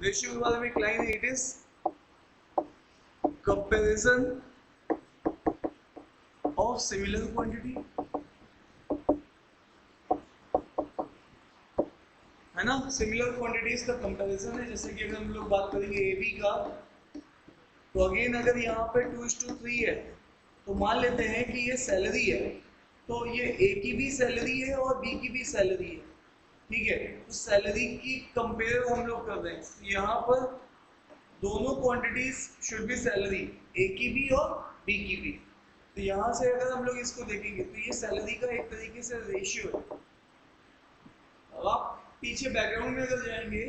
Ratio के बारे में एक लाइन है, it is comparison of similar quantity, है ना। सिमिलर क्वांटिटीज का कंपैरिजन है। जैसे कि अगर हम लोग बात करेंगे ए बी का, तो अगेन अगर यहाँ पे 2:3 है, तो मान लेते हैं कि ये सैलरी है, तो ये ए की भी सैलरी है और बी की भी सैलरी है, ठीक है। तो सैलरी की कंपेयर हम लोग कर रहे हैं, यहाँ पर दोनों क्वांटिटीज शुड बी सैलरी, ए की भी और बी की भी। तो यहाँ से अगर हम लोग इसको देखेंगे तो ये सैलरी का एक तरीके से रेशियो है। अब आप पीछे बैकग्राउंड में अगर जाएंगे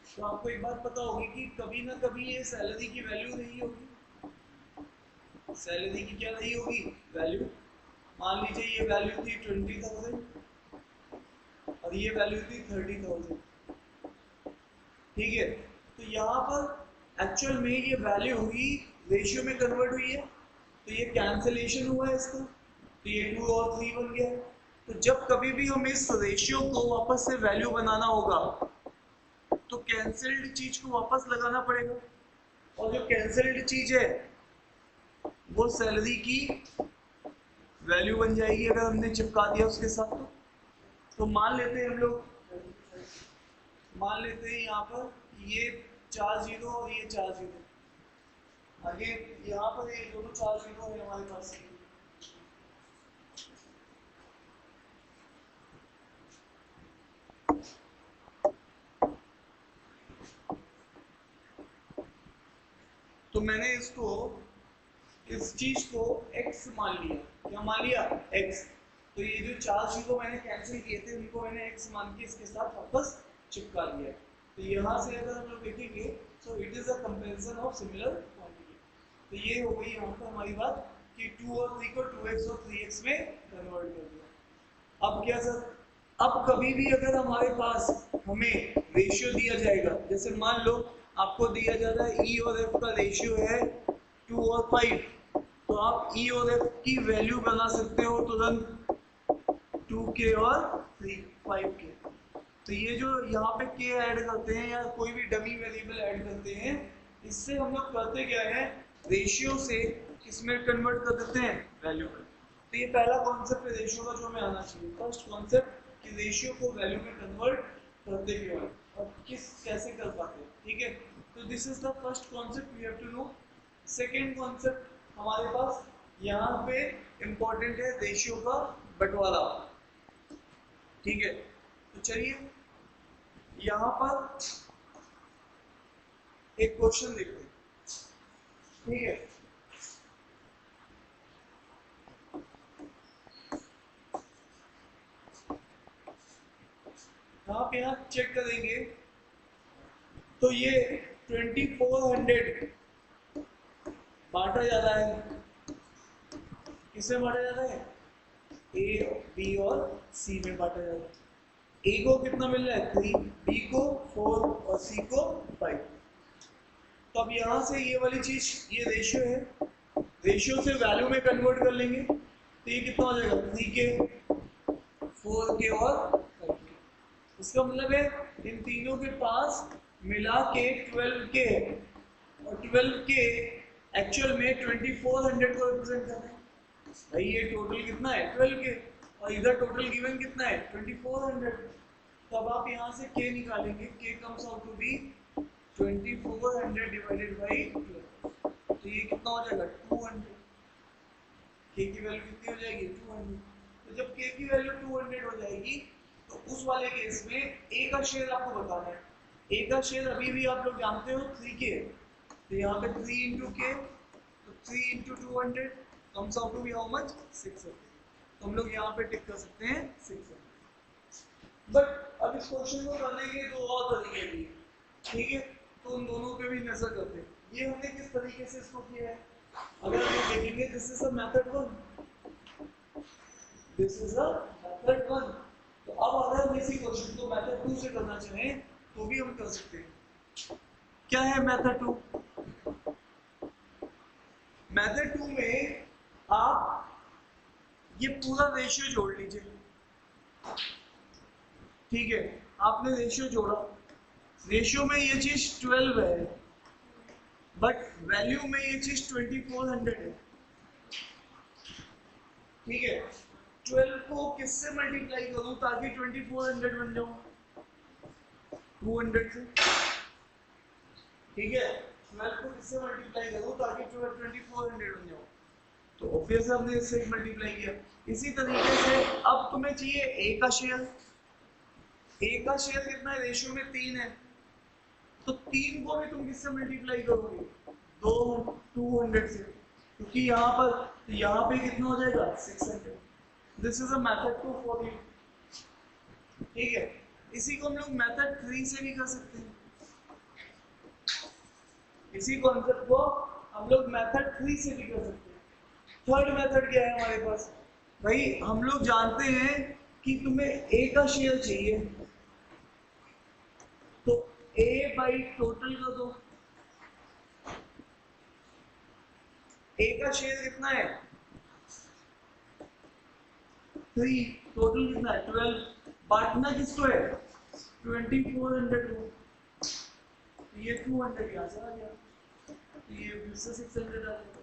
तो आपको एक बात पता होगी कि कभी ना कभी ये सैलरी की वैल्यू रही होगी। सैलरी की क्या रही होगी? वैल्यू। मान लीजिए ये वैल्यू थी 20,000 और ये वैल्यू थी 30,000, ठीक है। तो यहाँ पर एक्चुअल में ये वैल्यू हुई रेशियो में कन्वर्ट हुई है, तो ये कैंसिलेशन हुआ है इसका, तो ये 2 और 3 बन गया। तो जब कभी भी हमें इस रेशियो को वापस से वैल्यू बनाना होगा तो कैंसिल्ड चीज को वापस लगाना पड़ेगा, और जो कैंसिल्ड चीज है वो सैलरी की वैल्यू बन जाएगी अगर हमने चिपका दिया उसके साथ। तो मान लेते हैं हम लोग, मान लेते हैं यहाँ पर ये 4 जीरो और ये 4 जीरो, आगे यहाँ पर ये दोनों 4 जीरो है हमारे पास। तो मैंने इसको, इस चीज को x मान लिया। क्या मान लिया? x। तो ये जो 4 जीरो मैंने कैंसिल किए थे उनको मैंने x मान के इसके साथ वापस चिपका लिया। तो यहाँ से अगर हम लोग देखेंगे तो it is a comparison of similar quantity. तो ये हो गई यहाँ पर हमारी बात कि 2 और 3 को 2x और 3x में कन्वर्ट कर दिया। अब क्या सर, अब कभी भी अगर हमारे पास हमें रेशियो दिया जाएगा, जैसे मान लो आपको दिया जा रहा है E और F का रेशियो है 2 और 5, तो आप E और F की वैल्यू बना सकते हो तुरंत 2k और 5k। तो ये जो यहाँ पे k ऐड करते हैं या कोई भी डमी वेरिएबल ऐड करते हैं, इससे हम लोग करते क्या है, रेशियो से किसमें कन्वर्ट कर देते हैं? वैल्यू में। तो ये पहला कॉन्सेप्ट है रेशियो का जो हमें आना चाहिए, फर्स्ट कॉन्सेप्ट कि रेशियो को वैल्यू में कन्वर्ट करते क्यों हैं और कैसे कर पाते हैं, ठीक है। तो this is the first concept we have to know. Second concept हमारे पास यहाँ पे इंपॉर्टेंट है रेशियो का बंटवारा, ठीक है। तो चलिए यहाँ पर एक क्वेश्चन देखते हैं, ठीक है। आप यहाँ चेक करेंगे तो ये 2400 बांटा जा रहा है, किसमें बांटा जा रहा है? ए, बी और सी में बांटा जा रहा है। ए को कितना मिल रहा है? 3, बी को 4 और सी को 5। तो अब यहाँ से ये वाली चीज, ये रेशियो है, रेशियो से वैल्यू में कन्वर्ट कर लेंगे तो ये कितना हो जाएगा? 3k, 4k और 5k। इसका मतलब है इन तीनों के पास मिला के 12k है, और 12k एक्चुअल में 2400 को रिप्रेजेंट कर रहे हैं। भाई ये टोटल कितना है? 12k, और इधर टोटल गिवन कितना है? 2400। तो अब आप यहाँ से k निकालेंगे, k comes out to be 2400 divided by 12। तो ये कितना हो जाएगा? 200। k की वैल्यू कितनी हो जाएगी? 200। तो जब k की वैल्यू 200 हो जाएगी तो उस वाले केस में a का शेयर आपको बताना है। a का शेयर अभी भी आप लोग जानते हो 3k है, तो यहाँ पे 3 इंटू k, तो 3 into 200 comes out to be how much? 600। तो हम लोग यहाँ पे टिक कर सकते हैं 600। बट अब इस क्वेश्चन को करने के दो और तरीके भी हैं, ठीक है। तो उन दोनों पे भी नजर करते हैं। ये हमने किस तरीके से इसको किया है, अगर हम देखेंगे this is a method 1, this is a method 1। तो अब अगर हम इसी क्वेश्चन को मेथड 2 से करना चाहें तो भी हम कर सकते हैं। क्या है मेथड 2? मेथड 2 में आप ये पूरा रेशियो जोड़ लीजिए, ठीक है। आपने रेशियो जोड़ा, रेशियो में ये चीज 12 है, बट वैल्यू में ये चीज 2400 है। ठीक है, 12 को किससे मल्टीप्लाई करूं ताकि 2400 बन जाऊं? 200 से। ठीक है, 12 को किससे मल्टीप्लाई करूं ताकि 2400 बन जाऊं? तो ऑब्वियस हमने इससे मल्टीप्लाई किया। इसी तरीके से अब तुम्हें चाहिए ए का शेयर। ए का शेयर कितना है? रेशियो में 3 है, तो 3 को भी तुम किससे मल्टीप्लाई करोगे? 200 से, क्योंकि यहाँ पे कितना हो जाएगा? 600। This is a method 2 for you. ठीक है, इसी को हम लोग मेथड 3 से भी कर सकते हैं। इसी कॉन्सेप्ट को हम लोग मेथड 3 से भी कर सकते हैं। थर्ड मेथड क्या है हमारे पास? भाई हम लोग जानते हैं कि तुम्हें ए का शेयर चाहिए, तो ए बाई टोटल कर दो। ए का शेयर कितना है? 3, टोटल कितना है? 12। बांटना किसको है? 2400 को। ये 200 यहाँ से आ गया, तो ये फिर से 600 आ जाएगा।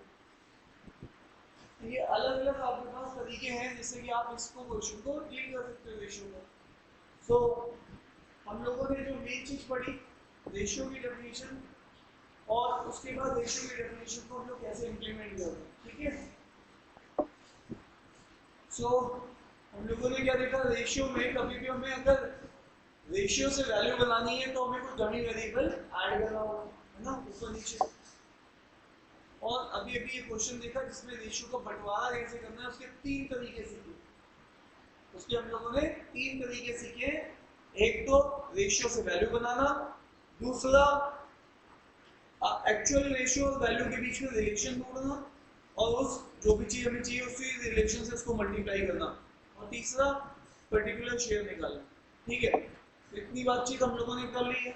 ये अलग अलग आपके पास तरीके हैं जिससे कि आप इसको क्वेश्चन को डील कर सकते हो रेशियो में। सो हम लोगों ने जो मेन चीज पढ़ी, रेशियो की डेफिनेशन, और उसके बाद रेशियो की डेफिनेशन को हम लोग कैसे इंप्लीमेंट करते हैं। ठीक है, सो हम लोगों ने क्या देखा? रेशियो में कभी भी हमें अगर रेशियो से वैल्यू बनानी है तो हमें कुछ डमी वेरिएबल ऐड करना होगा, है ना, ऊपर नीचे। और अभी अभी ये क्वेश्चन देखा जिसमें रेशियो का बंटवारा कैसे करना है, उसके 3 तरीके सीखे। उसके हम लोगों ने 3 तरीके सीखे। एक तो रेशियो से वैल्यू बनाना, दूसरा एक्चुअल रेशियो और वैल्यू के बीच में रिलेशन ढूंढना, और उस जो भी चीज हमें चाहिए उसी रिलेशन से उसको मल्टीप्लाई करना, और तीसरा पर्टिकुलर शेयर निकालना। ठीक है, इतनी बातचीत हम लोगों ने कर ली है।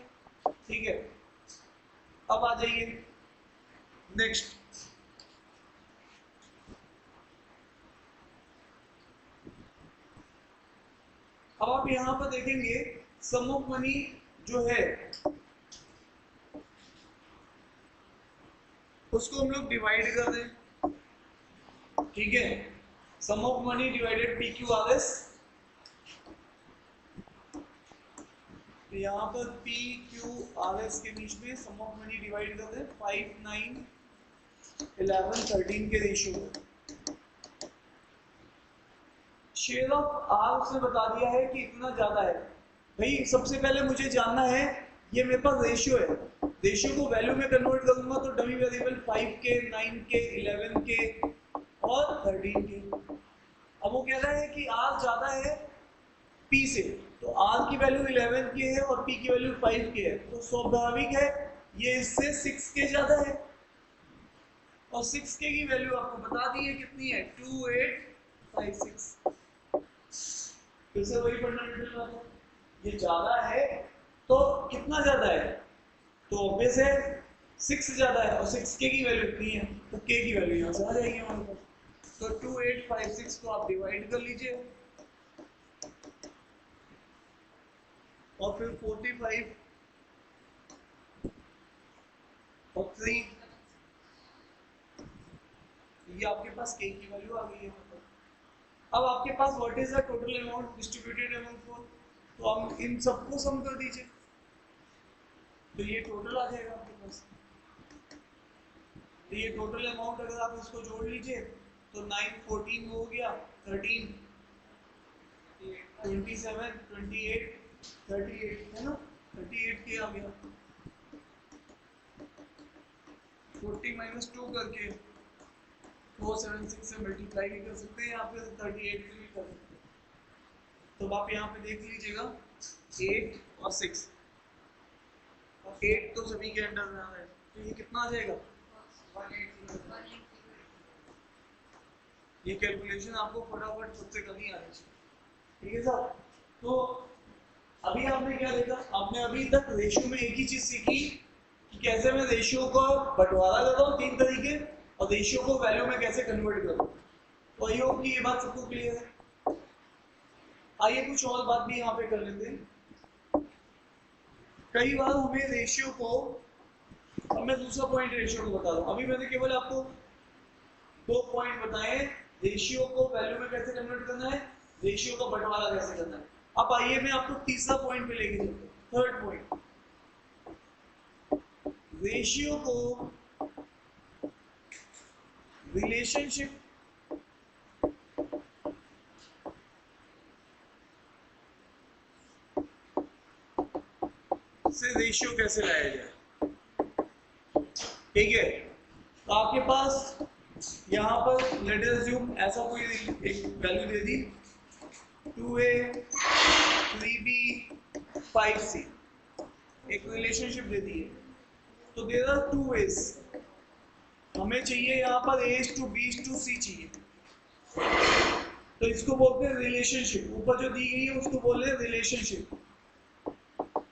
ठीक है, अब आ जाइए नेक्स्ट। अब आप यहां पर देखेंगे सम ऑफ मनी जो है उसको हम लोग डिवाइड कर दें। ठीक है, sum of money divided P Q R S. तो यहाँ पर पी क्यू आर एस के बीच में सम ऑफ मनी डिवाइड कर दें 5, 9, 11, 13 के रेशियो में। शेयर ऑफ आर उसने बता दिया है कि इतना ज्यादा है। भाई सबसे पहले मुझे जानना है, ये मेरे पास रेशियो है, रेशियो को वैल्यू में कन्वर्ट करूंगा तो डमी वेरिएबल 5 के, 9 के, 11 के और 13 के। अब वो कह रहा है कि आर ज्यादा है पी से, तो आर की वैल्यू 11 के है और पी की वैल्यू 5 के है, तो स्वाभाविक है ये इससे 6 के ज्यादा है। और 6 के की वैल्यू आपको बता दी है कितनी है? 2856। फिर से वही फंडामेंटल बात है, ये ज्यादा है तो कितना ज्यादा है? तो ऑब्वियस है 6 ज्यादा है, और 6k की वैल्यू इतनी है, तो k की वैल्यू यहाँ से आ जाएगी हमारे पास। तो 2856 को आप डिवाइड कर लीजिए, और फिर 45 और 3, ये आपके पास k की वैल्यू आ गई है। अब आपके पास what is the total amount distributed among 4, तो हम इन सबको सम कर दीजिए, तो ये टोटल आ जाएगा आपके पास। तो ये टोटल अमाउंट अगर आप इसको जोड़ लीजिए तो 9, 14 हो गया, 13, 27, 28, 38 है ना, 38 के आ गया। 40 माइनस 2 करके 476 से मल्टीप्लाई भी कर सकते हैं, यहाँ पे 38 से भी कर सकते हैं। तो आप यहाँ पे देख लीजिएगा 8 और 6, और 8 तो सभी के अंडर में आ रहा है, तो ये कितना आ जाएगा? 180। ये कैलकुलेशन आपको फटाफट खुद से करनी आनी चाहिए। ठीक है साहब, तो अभी आपने क्या देखा? आपने अभी तक रेशियो में एक ही चीज सीखी कि कैसे मैं रेशियो को बंटवारा करता हूँ 3 तरीके, और रेशियो को वैल्यू में कैसे कन्वर्ट करूँ। तो आई होप कि ये बात सबको क्लियर है। आइए कुछ और बात भी यहाँ पे कर लेते हैं। कई बार हमें रेशियो को, अब मैं दूसरा पॉइंट रेशियो को बता रहा हूँ। अभी मैंने केवल आपको 2 पॉइंट बताए, रेशियो को वैल्यू में कैसे कन्वर्ट करना है, रेशियो का बंटवारा कैसे करना है। अब आइए मैं आपको तीसरा पॉइंट पे लेके चलता हूँ, थर्ड पॉइंट। रेशियो को रिलेशनशिप से रेशियो कैसे लाया जाए, ठीक है। तो आपके पास यहाँ पर लेट अस अज्यूम ऐसा कोई एक वैल्यू दे दी 2a 3b 5c, एक रिलेशनशिप दे दी है। तो देयर आर 2 ways, हमें चाहिए यहाँ पर a to b to c चाहिए, तो इसको बोलते हैं रिलेशनशिप। ऊपर जो दी गई है उसको बोल रहे हैं रिलेशनशिप।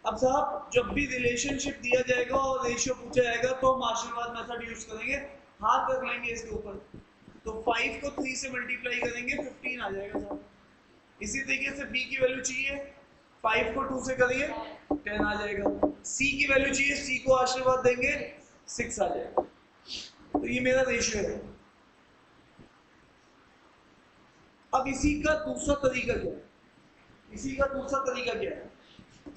अब साहब जब भी रिलेशनशिप दिया जाएगा और रेशियो पूछा जाएगा तो हम आशीर्वाद मेथड यूज करेंगे, हाथ रख लेंगे इसके ऊपर, तो 5 को 3 से मल्टीप्लाई करेंगे 15 आ जाएगा साहब। इसी तरीके से b की वैल्यू चाहिए, 5 को 2 से करेंगे 10 आ जाएगा। c की वैल्यू चाहिए, c को आशीर्वाद देंगे 6 आ जाएगा। तो ये मेरा रेशियो है। अब इसी का दूसरा तरीका क्या है, इसी का दूसरा तरीका क्या है,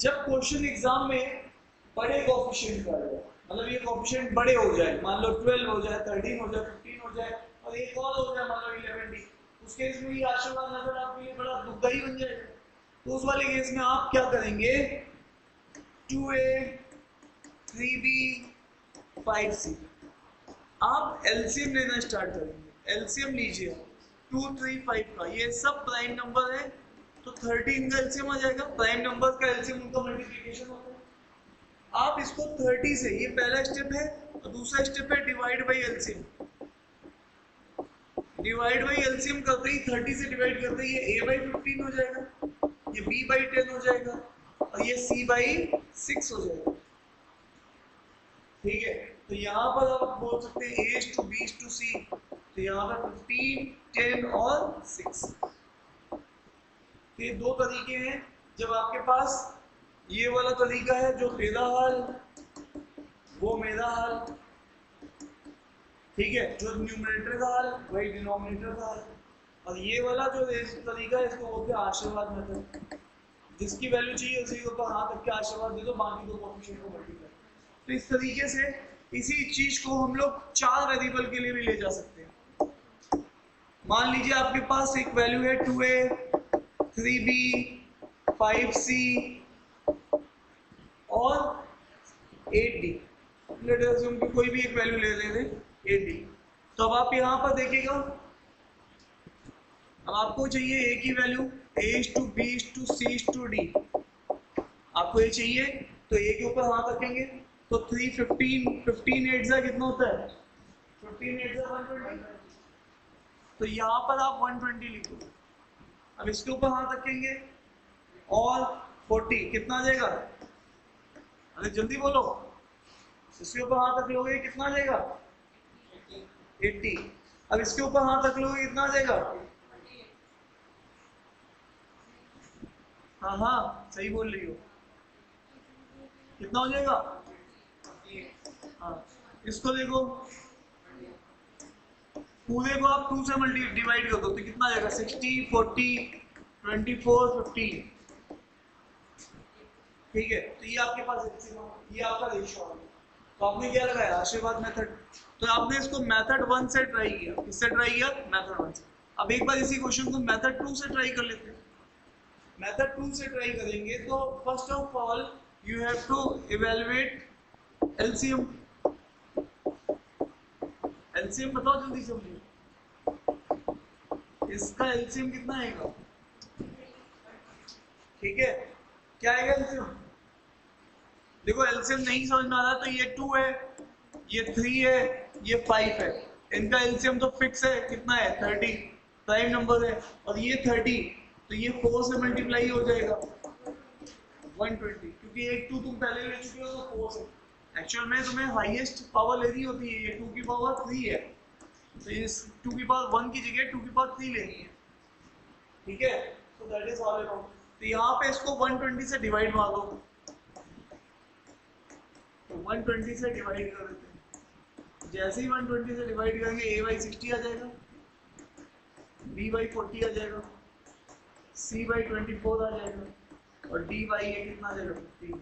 जब क्वेश्चन एग्जाम में बड़े कोएफिशिएंट का आएगा, मतलब ये कोएफिशिएंट बड़े हो जाए, मान लो 12 हो जाए, 13 हो जाए, 15 हो जाए और एक और हो जाए मान लो 11D, उस केस में ये आशीर्वाद मेथड आपके लिए बड़ा दुखदाई बन जाएगा। तो उस वाले केस में आप क्या करेंगे, 2a 3b 5c, आप एलसीएम लेना स्टार्ट करेंगे। एलसीएम लीजिए 2 3 5 का, ये सब प्राइम नंबर है तो 13 का एलसीएम आ जाएगा। प्राइम नंबर का एलसीएम उनका मल्टीप्लिकेशन होता है। आप इसको 30 से, ये पहला स्टेप है, और दूसरा स्टेप है divide by LCM. Divide by LCM करते ही 30 से डिवाइड करते ही ये a बाई 15 हो जाएगा, ये b बाई 10 हो जाएगा और ये c बाई 6 हो जाएगा, ठीक है। तो यहाँ पर आप बोल सकते हैं a to b to c, तो यहाँ पर 15 10 और 6। ये दो तरीके हैं। जब आपके पास ये वाला तरीका है जो तेरा हल वो मेरा हल, ठीक है, जो न्यूमरेटर का हल वही डिनोमिनेटर का हल, और ये वाला जो तरीका है इसको बोलते हैं आशीर्वाद मेथड। जिसकी वैल्यू चाहिए उसी के ऊपर हाथ रख के आशीर्वाद दे दो, बाकी दो कोएफिशिएंट को मल्टीप्लाई। तो इस तरीके से इसी चीज को हम लोग 4 वेरिएबल के लिए भी ले जा सकते हैं। मान लीजिए आपके पास एक वैल्यू है 2a 3b 5c और 8d, लेट अस अज्यूम कि कोई भी एक वैल्यू ले लेते 8d। तो अब आप यहाँ पर देखिएगा, अब आपको चाहिए a की value a to b to c to d, आपको ये चाहिए तो a के ऊपर हाथ रखेंगे तो 3 15 15 8 जा कितना होता है, 15 8 जा 120, तो यहाँ पर आप 120 लिखो। अब इसके ऊपर हाथ रखेंगे और 40 कितना आ जाएगा, अरे जल्दी बोलो, इसके ऊपर हाथ रख लोगे कितना आ जाएगा 80। अब इसके ऊपर हाथ रख लोगे कितना आ जाएगा, हाँ हाँ सही बोल रही हो, कितना हो जाएगा, हाँ। इसको देखो, पूरे को आप 2 से डिवाइड कर दो तो कितना आ जाएगा 60 40 24 15, ठीक है। तो ये आपके पास ये आपका रेशियो आ गया। तो आपने क्या लगाया, आशीर्वाद मेथड। तो आपने इसको मेथड 1 से ट्राई किया, किससे ट्राई किया, मेथड 1 से। अब एक बार इसी क्वेश्चन को मेथड 2 से ट्राई कर लेते हैं। मेथड 2 से ट्राई करेंगे तो first of all you have to evaluate LCM. LCM बताओ जल्दी से मुझे, इसका एलसीएम कितना आएगा, ठीक है, क्या आएगा एलसीएम। देखो एलसीएम नहीं समझ में आ रहा तो ये 2 है, ये 3 है, ये 5 है, इनका एलसीएम तो फिक्स है, कितना है 30, प्राइम नंबर है, और ये 30 तो ये 4 से मल्टीप्लाई हो जाएगा 120, क्योंकि एक 2 तुम पहले ले चुके हो तो 4 से। एक्चुअल में तुम्हें हाईएस्ट पावर लेनी होती है, ये 2 की पावर 3 है, तो इस 2 की पावर 1 की जगह 2 की पावर 3 लेनी है, ठीक है। तो दैट इज ऑल अबाउट। तो यहाँ पे इसको 120 से डिवाइड मार दो, 120 से डिवाइड कर देते हैं, जैसे ही 120 से डिवाइड करेंगे a बाई 60 आ जाएगा, b बाई 40 आ जाएगा, c बाई 24 आ जाएगा और d बाई ये कितना आ जाएगा 15।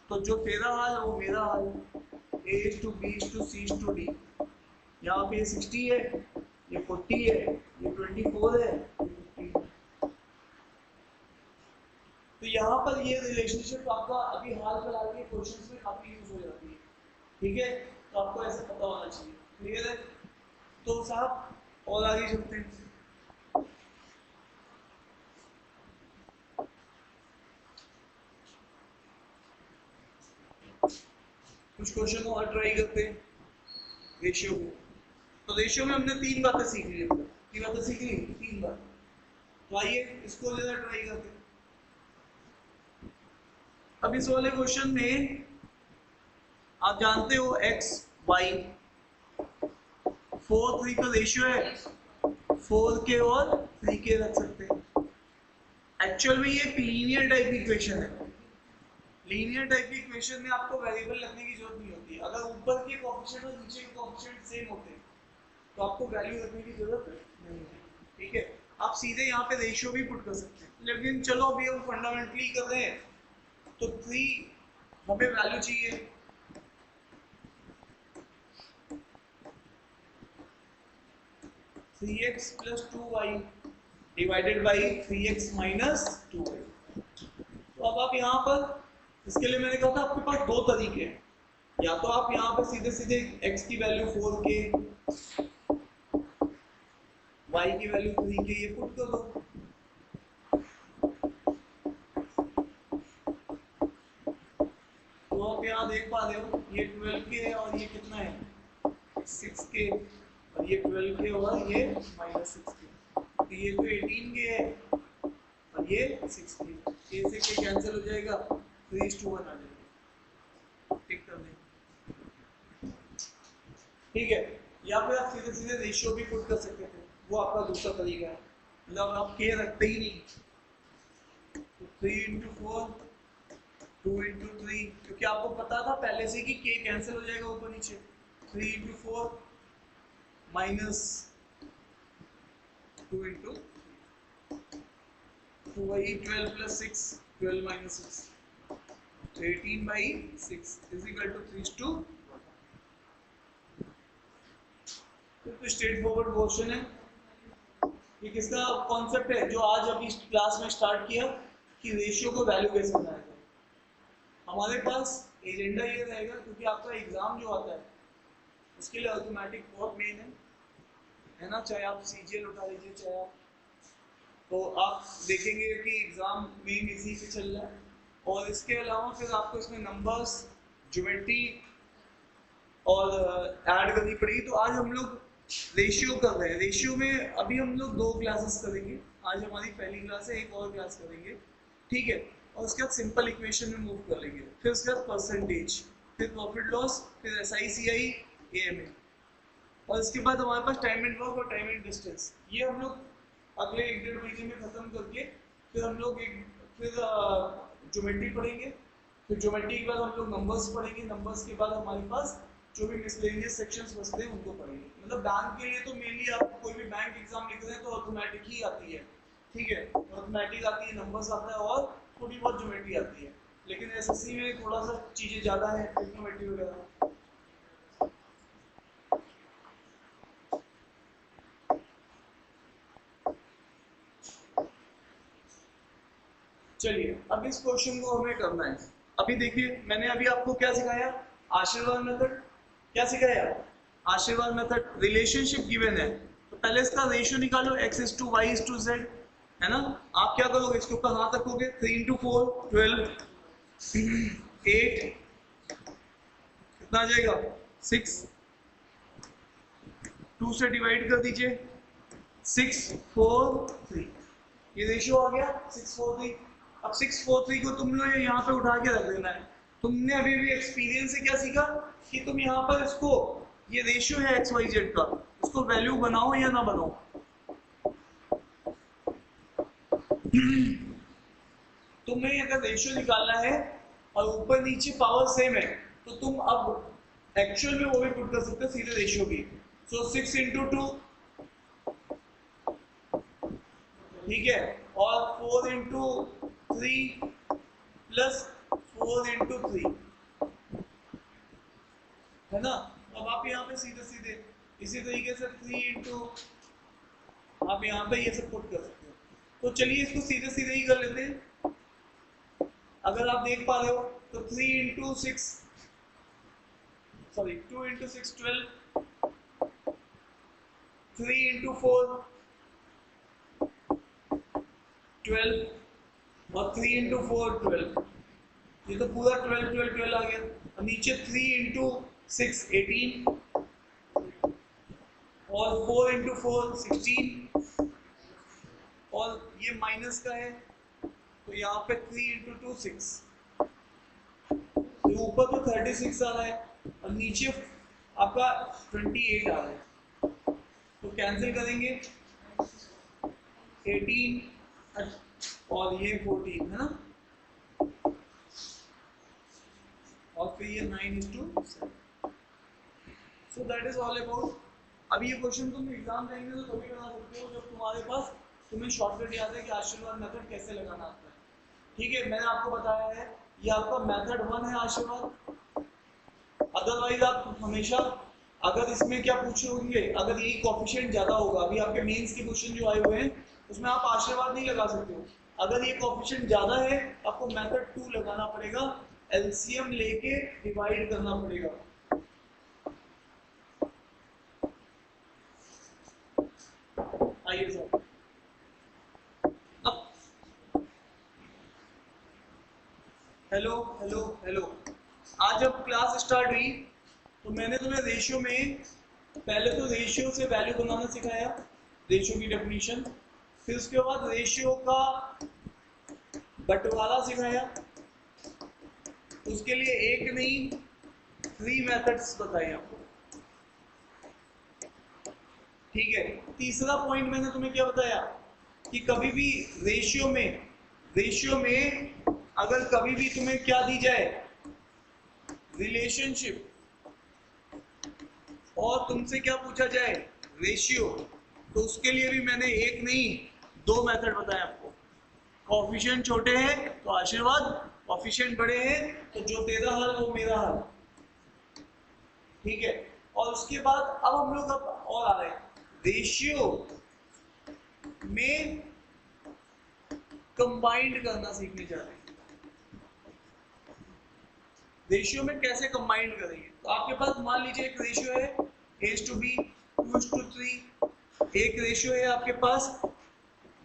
तो जो तेरा हाल है वो मेरा हाल, a is to b is to c is to d। यहाँ पे ये 60 है, ये 40 है, ये 24 है, ये 15। तो यहाँ पर ये रिलेशनशिप आपका अभी हाल फिलहाल के क्वेश्चंस में काफी यूज हो जाती है, ठीक है। तो आपको ऐसा पता होना चाहिए, क्लियर है। तो साहब और आगे चलते हैं। कुछ क्वेश्चन को और ट्राई करते हैं रेशियो को। तो रेशियो में हमने 3 बातें सीख ली, 3 बातें सीख ली, 3 बात। तो आइए इसको जरा ट्राई करते हैं। अब इस वाले क्वेश्चन में आप जानते हो x y 4 3 का रेशियो है, 4 के और 3 के रख सकते हैं। एक्चुअल में ये एक लीनियर टाइप की इक्वेशन है। लीनियर टाइप की इक्वेशन में आपको वेरिएबल लगने की जरूरत नहीं होती। अगर ऊपर के कोएफिशिएंट और नीचे के कोएफिशिएंट सेम होते हैं तो आपको वैल्यू रखने की जरूरत नहीं है, ठीक है। आप सीधे यहाँ पे रेशियो भी पुट कर सकते हैं, लेकिन चलो अभी हम फंडामेंटली कर रहे हैं। तो 3 हमें वैल्यू चाहिए, 3x plus 2y divided by 3x minus 2y। तो अब आप यहाँ पर, इसके लिए मैंने कहा था आपके पास 2 तरीके हैं। या तो आप यहाँ पर सीधे सीधे x की वैल्यू 4k, y की वैल्यू 3k ये पुट कर दो। तो आप यहाँ देख पा रहे हो ये 12k है और ये कितना है 6k, और ये 12k और ये -6k। तो ये तो 18k है और ये 6k, k से k कैंसिल हो जाएगा, 3:1 आ जाएगा। टिक कर दें, ठीक है। या फिर आप सीधे सीधे रेशियो भी पुट कर सकते थे, वो आपका दूसरा तरीका है। मतलब आप k रखते ही नहीं, तो 3:4 2:3, क्योंकि आपको पता था पहले से कि k कैंसिल हो जाएगा ऊपर नीचे। 3:4 माइनस 2 तो वही 12 plus 6, 12 minus 6, तो 18/6 is equal to 3:1। तो स्ट्रेट फॉरवर्ड क्वेश्चन है। ये किसका कॉन्सेप्ट है जो आज अभी क्लास में स्टार्ट किया कि रेशियो को वैल्यू कैसे बनाया जाए। हमारे पास एजेंडा ये रहेगा, क्योंकि आपका एग्जाम जो आता है उसके लिए अर्थमेटिक बहुत मेन है ना। चाहे आप सीजीएल उठा लीजिए, चाहे आप, तो आप देखेंगे कि एग्जाम मेन इसी पे चल रहा है। और इसके अलावा फिर आपको इसमें नंबर्स, ज्योमेट्री और ऐड करनी पड़ेगी। तो आज हम लोग रेशियो कर रहे हैं। रेशियो में अभी हम लोग 2 क्लासेस करेंगे। आज हमारी पहली क्लास है, एक और क्लास करेंगे, ठीक है। और उसके बाद सिंपल इक्वेशन में मूव कर लेंगे, फिर उसके बाद परसेंटेज, फिर प्रॉफिट लॉस, फिर SI CI AMA, और इसके बाद हमारे पास टाइम एंड वर्क और टाइम एंड डिस्टेंस। ये हम लोग अगले 1-1.5 महीने में खत्म करके फिर हम लोग फिर ज्योमेट्री पढ़ेंगे। फिर ज्योमेट्री के बाद हम लोग नंबर्स पढ़ेंगे। नंबर्स के बाद हमारे पास जो भी मिसलेनियस सेक्शंस बचते हैं उनको पढ़ेंगे। मतलब बैंक के लिए तो मेनली आप कोई भी बैंक एग्जाम लिख रहे हैं तो अर्थमेटिक ही आती है, ठीक है। अर्थमेटिक आती है, नंबर्स आता है और थोड़ी बहुत ज्योमेट्री आती है। लेकिन SSC में थोड़ा सा चीजें ज्यादा है, ट्रिग्नोमेट्री वगैरह। चलिए अब इस क्वेश्चन को हमें करना है। अभी देखिए मैंने अभी आपको क्या सिखाया, आशीर्वाद मेथड। क्या सिखाया, आशीर्वाद मेथड। रिलेशनशिप गिवन है तो पहले इसका रेशियो निकालो, x:y:z, है ना। आप क्या करोगे, इसके ऊपर हाथ रखोगे, 3:4 12, 8 कितना आ जाएगा 6, 2 से डिवाइड कर दीजिए, 6 4 3, ये रेशियो आ गया 6 4 3। अब 6 4 3 को तुम लोग यहाँ पे उठा के रख देना है। तुमने अभी भी एक्सपीरियंस से क्या सीखा कि तुम यहाँ पर इसको, ये रेशियो है XYZ का, इसको वैल्यू बनाओ या ना बनाओ। तुम्हें अगर रेशियो निकालना है और ऊपर नीचे पावर सेम है तो तुम अब एक्चुअल में वो भी पुट कर सकते हो सीधे रेशियो की। सो 6 into 2, ठीक है, और 4 into 3 प्लस 4 into 3, है ना। अब आप यहाँ पे सीधे सीधे इसी तरीके से 3 into, आप यहाँ पे ये सब पुट कर सकते हो। तो चलिए इसको सीधे सीधे ही कर लेते हैं। अगर आप देख पा रहे हो तो 3 into 6, सॉरी 2 into 6 12, 3 into 4 12 और 3 into 4 12, ये तो पूरा 12 12 12 आ गया। और नीचे 3 into 6 18 और 4 into 4 16, और ये माइनस का है तो यहाँ पे 3 into 2 6, तो ऊपर तो 36 आ रहा है और नीचे आपका 28 आ रहा है, तो कैंसिल करेंगे 18 और ये 14, है ना, और फिर ये 9:7। सो दैट इज ऑल अबाउट। अभी ये क्वेश्चन तुम एग्जाम देंगे तो तभी बना सकते हो जब तुम्हारे पास तुम्हें शॉर्टकट याद है कि आशीर्वाद मेथड कैसे लगाना आता है। ठीक है, मैंने आपको बताया है ये आपका मेथड 1 है आशीर्वाद। अदरवाइज आप हमेशा, अगर इसमें क्या पूछे होंगे, अगर यही कोएफिशिएंट ज्यादा होगा, अभी आपके मेंस के क्वेश्चन जो आए हुए हैं उसमें आप आशीर्वाद नहीं लगा सकते हो। अगर ये कोएफिशिएंट ज्यादा है आपको मेथड 2 लगाना पड़ेगा, एलसीएम लेके डिवाइड करना पड़ेगा। आइए सर, हेलो हेलो हेलो, आज जब क्लास स्टार्ट हुई तो मैंने तुम्हें रेशियो में पहले तो रेशियो से वैल्यू बनाना सिखाया, रेशियो की डेफिनेशन, फिर उसके बाद रेशियो का बंटवारा सिखाया, उसके लिए एक नहीं 3 मेथड्स बताए आपको। ठीक है, तीसरा पॉइंट मैंने तुम्हें क्या बताया कि कभी भी रेशियो में अगर कभी भी तुम्हें क्या दी जाए रिलेशनशिप और तुमसे क्या पूछा जाए रेशियो, तो उसके लिए भी मैंने एक नहीं 2 मेथड बताए आपको। कोएफिशिएंट छोटे हैं तो आशीर्वाद, कोएफिशिएंट बड़े हैं तो जो तेरा हल वो मेरा हल। ठीक है, और उसके बाद अब हम लोग अब और आ रहे हैं रेशियो में कंबाइंड करना सीखने जा रहे हैं। रेशियो में कैसे कंबाइंड करेंगे, तो आपके पास मान लीजिए एक रेशियो है A/B 2:3, एक रेशियो है आपके पास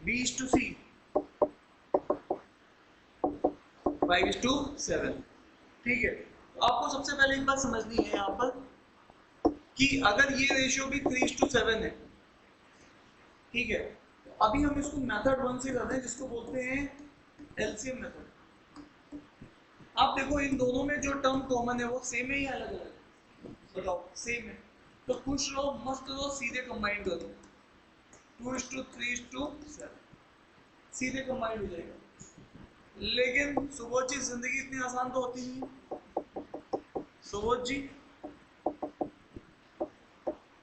B/C 5:7। ठीक है, तो आपको सबसे पहले एक बात समझनी है यहाँ पर कि अगर ये रेशियो भी 3:7 है, ठीक है, तो अभी हम इसको मेथड 1 से कर रहे हैं जिसको बोलते हैं एलसीएम मेथड। आप देखो इन दोनों में जो टर्म कॉमन है वो सेम है या अलग अलग, बताओ सेम है, तो खुश रहो मस्त रहो सीधे कंबाइन कर दो 2:3:7 सीधे कंबाइन हो जाएगा। लेकिन सुबोध जी जिंदगी इतनी आसान तो होती नहीं। सुबोध जी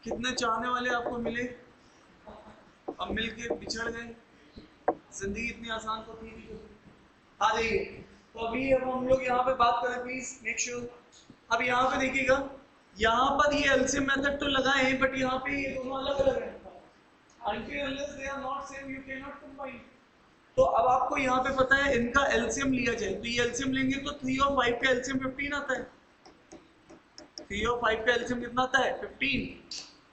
कितने चाहने वाले आपको मिले, अब मिलके बिछड़ गए, जिंदगी इतनी आसान तो थी नहीं। आ जाइए, तो अभी अब हम लोग यहाँ पे बात करें, प्लीज मेक श्योर। अब यहाँ पे देखिएगा, यहाँ पर ये एलसीएम मेथड तो लगाए हैं बट यहाँ पे ये दोनों अलग अलग हैं। Until unless they are not same, you cannot combine। तो अब आपको यहाँ पे पता है इनका एलसीएम लिया जाए, तो ये एलसीएम लेंगे तो 3 और 5 का एलसीएम 15 आता है। 3 और 5 का एलसीएम कितना आता है 15।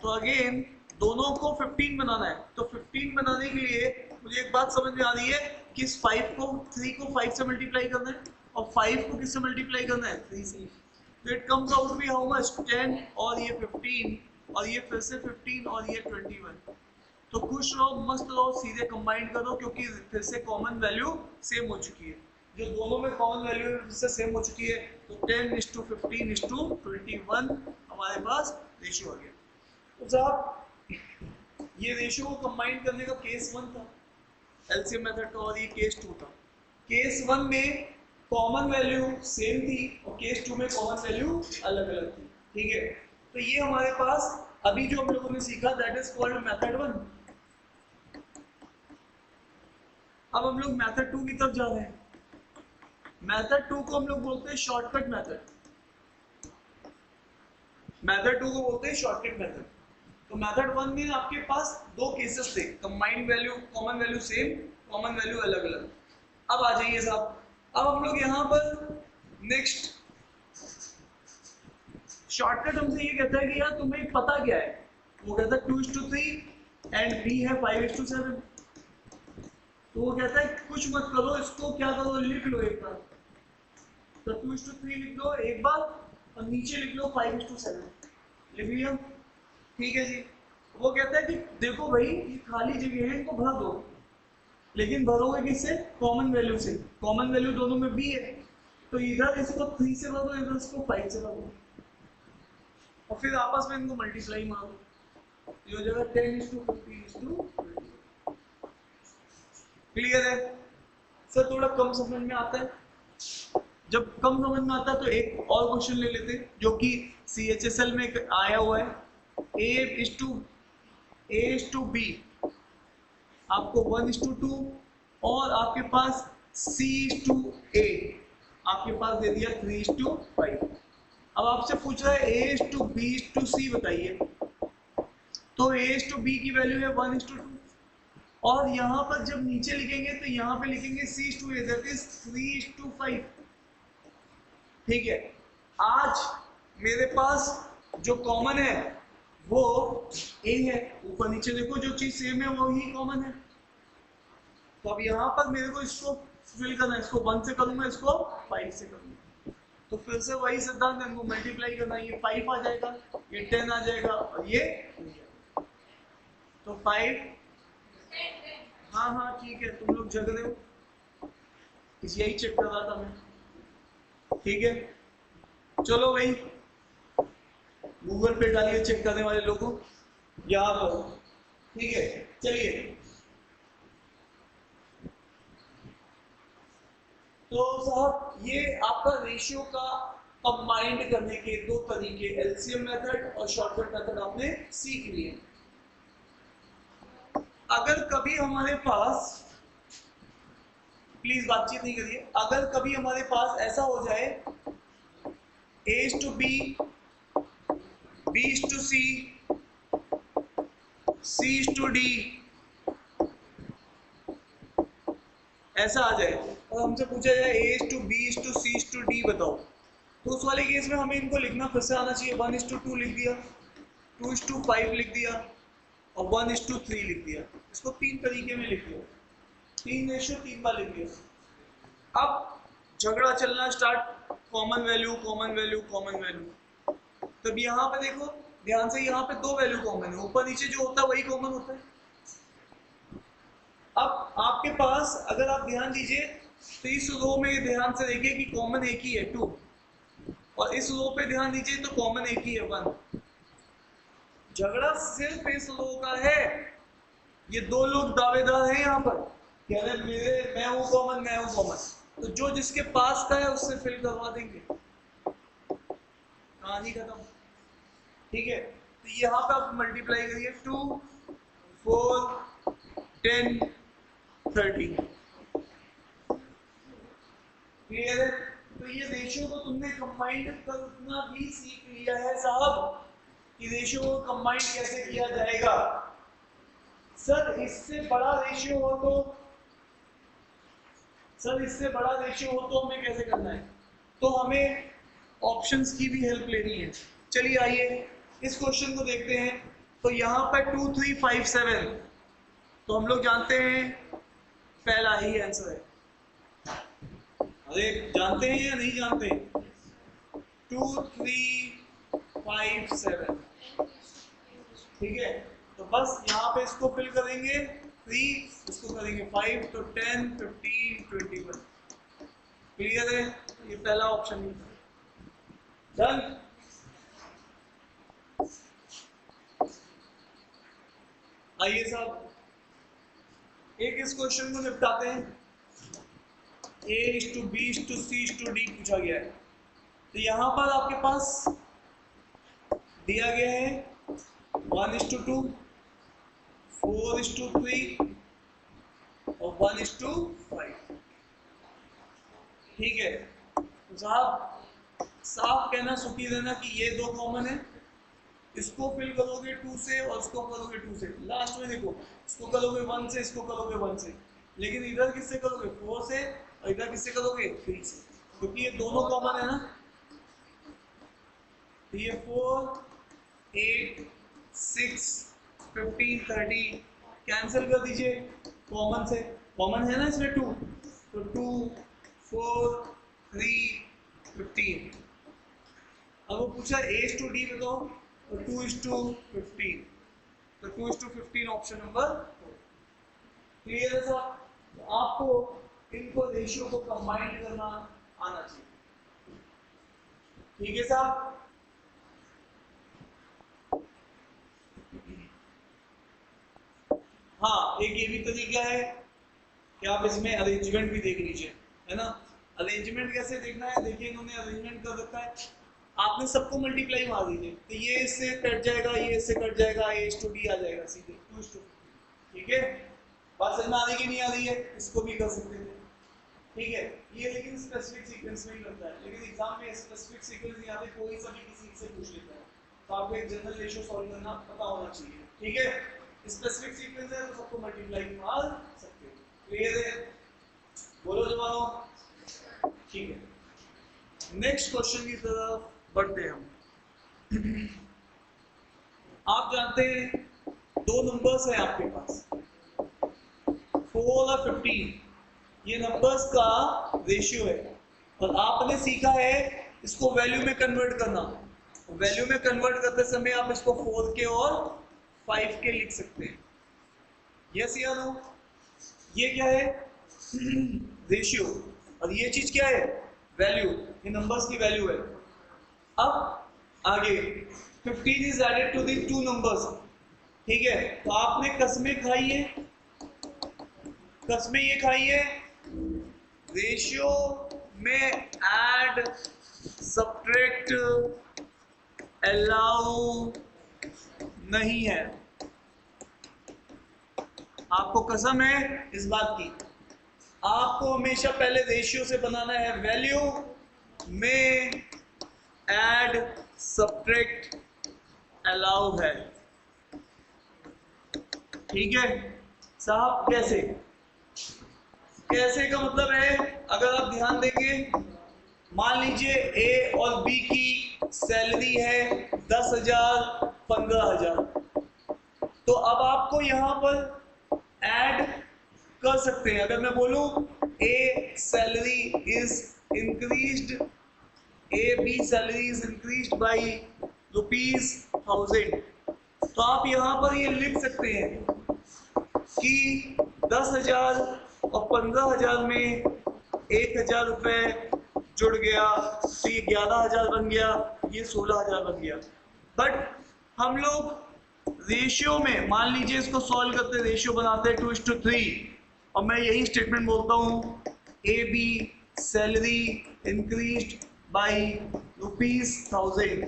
तो अगेन दोनों को 15 बनाना है, तो 15 बनाने के लिए मुझे एक बात समझ में आ रही है कि इस 3 को 5 से मल्टीप्लाई करना है और 5 को किससे मल्टीप्लाई करना है 3 से। तो it comes out be how much 10 और ये 15 और ये फिर से 15 और ये 21। तो खुश रहो मस्त रहो सीधे कंबाइन करो क्योंकि फिर से कॉमन वैल्यू सेम हो चुकी है। जो दोनों में कॉमन वैल्यू से सेम हो चुकी है तो 10:15:21 हमारे पास रेशियो आ गया। तो साहब ये रेशियो को कंबाइन करने का केस 1 था एलसीएम मेथड का और ये केस 2 था। केस 1 में कॉमन वैल्यू सेम थी और केस 2 में कॉमन वैल्यू अलग अलग थी। ठीक है, तो ये हमारे पास अभी जो हम लोगों ने सीखा दैट इज कॉल्ड मेथड 1। अब हम लोग मेथड 2 की तरफ जा रहे हैं। मेथड 2 को हम लोग बोलते हैं शॉर्टकट मेथड। मेथड 2 को बोलते हैं शॉर्टकट मेथड। तो मेथड 1 में आपके पास दो केसेस थे, combined value, common value same, common value अलग अलग। अब आ जाइए साहब, अब हम लोग यहाँ पर नेक्स्ट शॉर्टकट हमसे ये कहता है कि यार तुम्हें पता क्या है, वो कहता है 2:3 एंड बी है 5:7। तो वो कहता है कुछ मत करो, इसको क्या करो, लिख लो एक बार। तो 2:3 लिख लो एक बार और नीचे लिख लो 5:7, लिख लिया। ठीक है जी। वो कहता है कि देखो भाई ये खाली जगह है, इनको भर दो, लेकिन भरोगे किससे, कॉमन वैल्यू से। कॉमन वैल्यू दोनों में बी है, तो इधर इसको 3 से भर दो, इधर इसको 5 से भर दो और फिर आपस में इनको मल्टीप्लाई मार दो। ये हो जाएगा 10:15:20। क्लियर है सर? थोड़ा कम समझ में आता है। जब कम समझ में आता है तो एक और क्वेश्चन ले लेते हैं जो कि CHSL में आया हुआ है। A:B आपको 1:2 और आपके पास C:A आपके पास दे दिया 3:5। अब आपसे पूछ रहा है A:B:C बताइए, तो A:B की वैल्यू है 1:2 और यहाँ पर जब नीचे लिखेंगे तो यहाँ पे लिखेंगे C:A दैट इज 3:5। ठीक है, आज मेरे पास जो कॉमन है वो A है, ऊपर नीचे देखो जो चीज सेम है वो ही कॉमन है। तो अब यहाँ पर मेरे को इसको फिल करना है, इसको 1 से करूंगा, इसको 5 से करूंगा, तो फिर से वही सिद्धांत है, इनको मल्टीप्लाई करना, ये 5 आ जाएगा, ये 10 आ जाएगा और ये तो 5। हाँ हाँ ठीक है, तुम लोग जग रहे हो, यही चेक कर रहा था मैं। ठीक है, चलो भाई गूगल पे डालिए चेक करने वाले लोगों यहाँ पर। ठीक है, चलिए तो साहब ये आपका रेशियो का कंबाइंड करने के दो तरीके, एलसीएम मेथड और शॉर्टकट मेथड आपने सीख लिए। अगर कभी हमारे पास, प्लीज बातचीत नहीं करिए, अगर कभी हमारे पास ऐसा हो जाए A:B, B:C, C:D ऐसा आ जाए और हमसे पूछा जाए A:B:C:D बताओ, तो उस वाले केस में हमें इनको लिखना फिर से आना चाहिए। 1:2 लिख दिया, 2:5 लिख दिया और 1:3 लिख दिया। इसको 3 तरीके में लिख दिया, 3:3 बार लिख दिया। अब झगड़ा चलना start, common value common value common value. तब यहाँ पे देखो ध्यान से, यहाँ पे दो वैल्यू कॉमन है, ऊपर नीचे जो होता है वही कॉमन होता है। अब आपके पास अगर आप ध्यान दीजिए तो इस रो में ध्यान से देखिए कि कॉमन एक ही है 2 और इस रो पे ध्यान दीजिए तो कॉमन एक ही है 1। झगड़ा सिर्फ इस रो का है। ये दो लोग दावेदार हैं यहाँ पर, कह रहे मैं हूं कॉमन, मैं हूं कॉमन, तो जो जिसके पास का है उससे फिल करवा देंगे, कहानी खत्म। ठीक है, तो यहाँ पे आप मल्टीप्लाई करिए 2, 4, 10, 30। क्लियर है? तो ये रेशियो को तुमने कंबाइंड करना भी सीख लिया है साहब कि रेशियो को कंबाइंड कैसे किया जाएगा। सर इससे बड़ा रेशियो हो तो, सर इससे बड़ा रेशियो हो तो हमें कैसे करना है, तो हमें ऑप्शंस की भी हेल्प लेनी है। चलिए आइए इस क्वेश्चन को देखते हैं। तो यहाँ पर 2, 3, 5, 7, तो हम लोग जानते हैं पहला ही आंसर है। अरे जानते हैं या नहीं जानते? 2, 3, 5, 7। ठीक है, तो बस यहाँ पे इसको फिल करेंगे 3, इसको करेंगे 5, तो 10, 15, 21। क्लियर है? ये पहला ऑप्शन है। डन। आइए साहब एक इस क्वेश्चन को निपटाते हैं। A:B:C:D पूछा गया है। तो यहाँ पर आपके पास दिया गया है 1:2, 4:3 और 1:5। ठीक है, तो साहब साफ कहना, सुखी रहना कि ये दो कॉमन है, इसको फिल करोगे 2 से और इसको करोगे 2 से, लास्ट में देखो इसको करोगे 1 से, इसको करोगे 1 से, लेकिन इधर किससे करोगे 4 से और इधर किससे करोगे 3 से, क्योंकि ये दोनों कॉमन है ना। तो ये 4, 8, 6, 15, 30 कैंसिल कर दीजिए कॉमन से, कॉमन है ना इसमें 2, तो 2, 4, 3, 15। अब वो पूछा A:D बताओ, तो 2:15, तो 2:15 ऑप्शन नंबर 4। क्लियर है साहब? तो आपको इनको रेशियो को कंबाइन करना आना चाहिए। ठीक है साहब? हाँ, एक ये भी तरीका है कि आप इसमें अरेंजमेंट भी देख लीजिए, है ना। अरेंजमेंट कैसे देखना है, देखिए इन्होंने अरेंजमेंट कर रखा है, आपने सबको मल्टीप्लाई मार दीजिए, तो ये इससे कट जाएगा, ये इससे कट जाएगा, A:D आ जाएगा सीधे 2:2। ठीक है, बात समझ में आ रही कि नहीं आ रही है? इसको भी कर सकते थे। ठीक है, ये लेकिन स्पेसिफिक सीक्वेंस में ही लगता है, लेकिन एग्जाम में स्पेसिफिक सीक्वेंस नहीं आते, कोई सा भी किसी से पूछ लेता है, तो आपको एक जनरल रेशियो सॉल्व करना पता होना चाहिए। ठीक है, स्पेसिफिक सीक्वेंस है तो सबको मल्टीप्लाई मार सकते हो। क्लियर है? बोलो जवाब। ठीक है, नेक्स्ट क्वेश्चन की तरफ बढ़ते हैं हम। आप जानते हैं दो नंबर्स हैं आपके पास 4 और 15, ये नंबर्स का रेशियो है, और आपने सीखा है इसको वैल्यू में कन्वर्ट करना। वैल्यू में कन्वर्ट करते समय आप इसको 4 के और 5 के लिख सकते हैं। यस या नो? ये क्या है? रेशियो, और ये चीज क्या है? वैल्यू। ये नंबर्स की वैल्यू है। अब आगे 15 is added to the two numbers. ठीक है, तो आपने कसमें खाई है, कसमें ये खाई है रेशियो में ऐड सब्ट्रैक्ट अलाउ नहीं है। आपको कसम है इस बात की, आपको हमेशा पहले रेशियो से बनाना है, वैल्यू में ऐड सब्ट्रैक्ट अलाउ है। ठीक है साहब? कैसे? कैसे का मतलब है, अगर आप ध्यान देंगे, मान लीजिए ए और बी की सैलरी है 10,000, 15,000, तो अब आपको यहां पर ऐड कर सकते हैं। अगर मैं बोलूं A salary is increased, A B salary is increased by ₹1000, तो आप यहां पर ये लिख सकते हैं कि 10,000 और 15,000 में 1,000 रुपए जुड़ गया, तो ये 11,000 बन गया, ये 16,000 बन गया। बट हम लोग रेशियो में, मान लीजिए इसको सॉल्व करते, रेशियो बनाते हैं 2:3, और मैं यही स्टेटमेंट बोलता हूँ A B salary increased by ₹1000,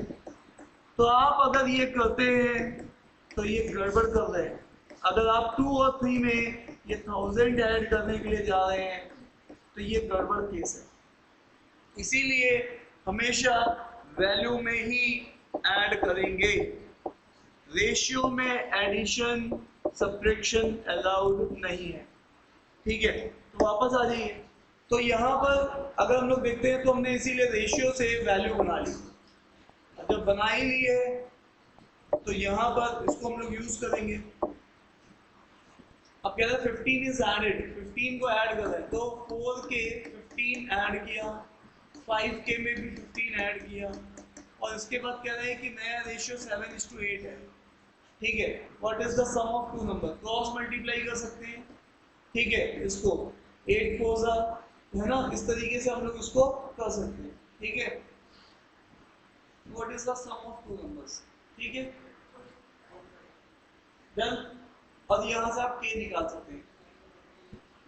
तो आप अगर ये करते हैं तो ये गड़बड़ कर रहे हैं। अगर आप 2 और 3 में ये 1000 ऐड करने के लिए जा रहे हैं तो ये गड़बड़ केस है। इसीलिए हमेशा वैल्यू में ही ऐड करेंगे, रेशियो में एडिशन सब्ट्रैक्शन अलाउड नहीं है। ठीक है, तो वापस आ जाइए। तो यहाँ पर अगर हम लोग देखते हैं तो हमने इसीलिए रेशियो से वैल्यू बना ली, जब बना ही ली है तो यहाँ पर इसको हम लोग यूज करेंगे। अब कह रहे हैं 15 इज एडेड, 15 को ऐड कर रहे हैं, तो 4 के 15 ऐड किया, 5 के में भी 15 ऐड किया, और इसके बाद कह रहे हैं कि नया रेशियो 7:8 है। ठीक है, what is the sum of two number? Cross multiply कर सकते हैं। ठीक है, इसको 8 4 है ना, इस तरीके से हम लोग इसको कर सकते हैं। ठीक है, what is the sum of two numbers? ठीक है, डन। और यहां से आप के निकाल सकते हैं।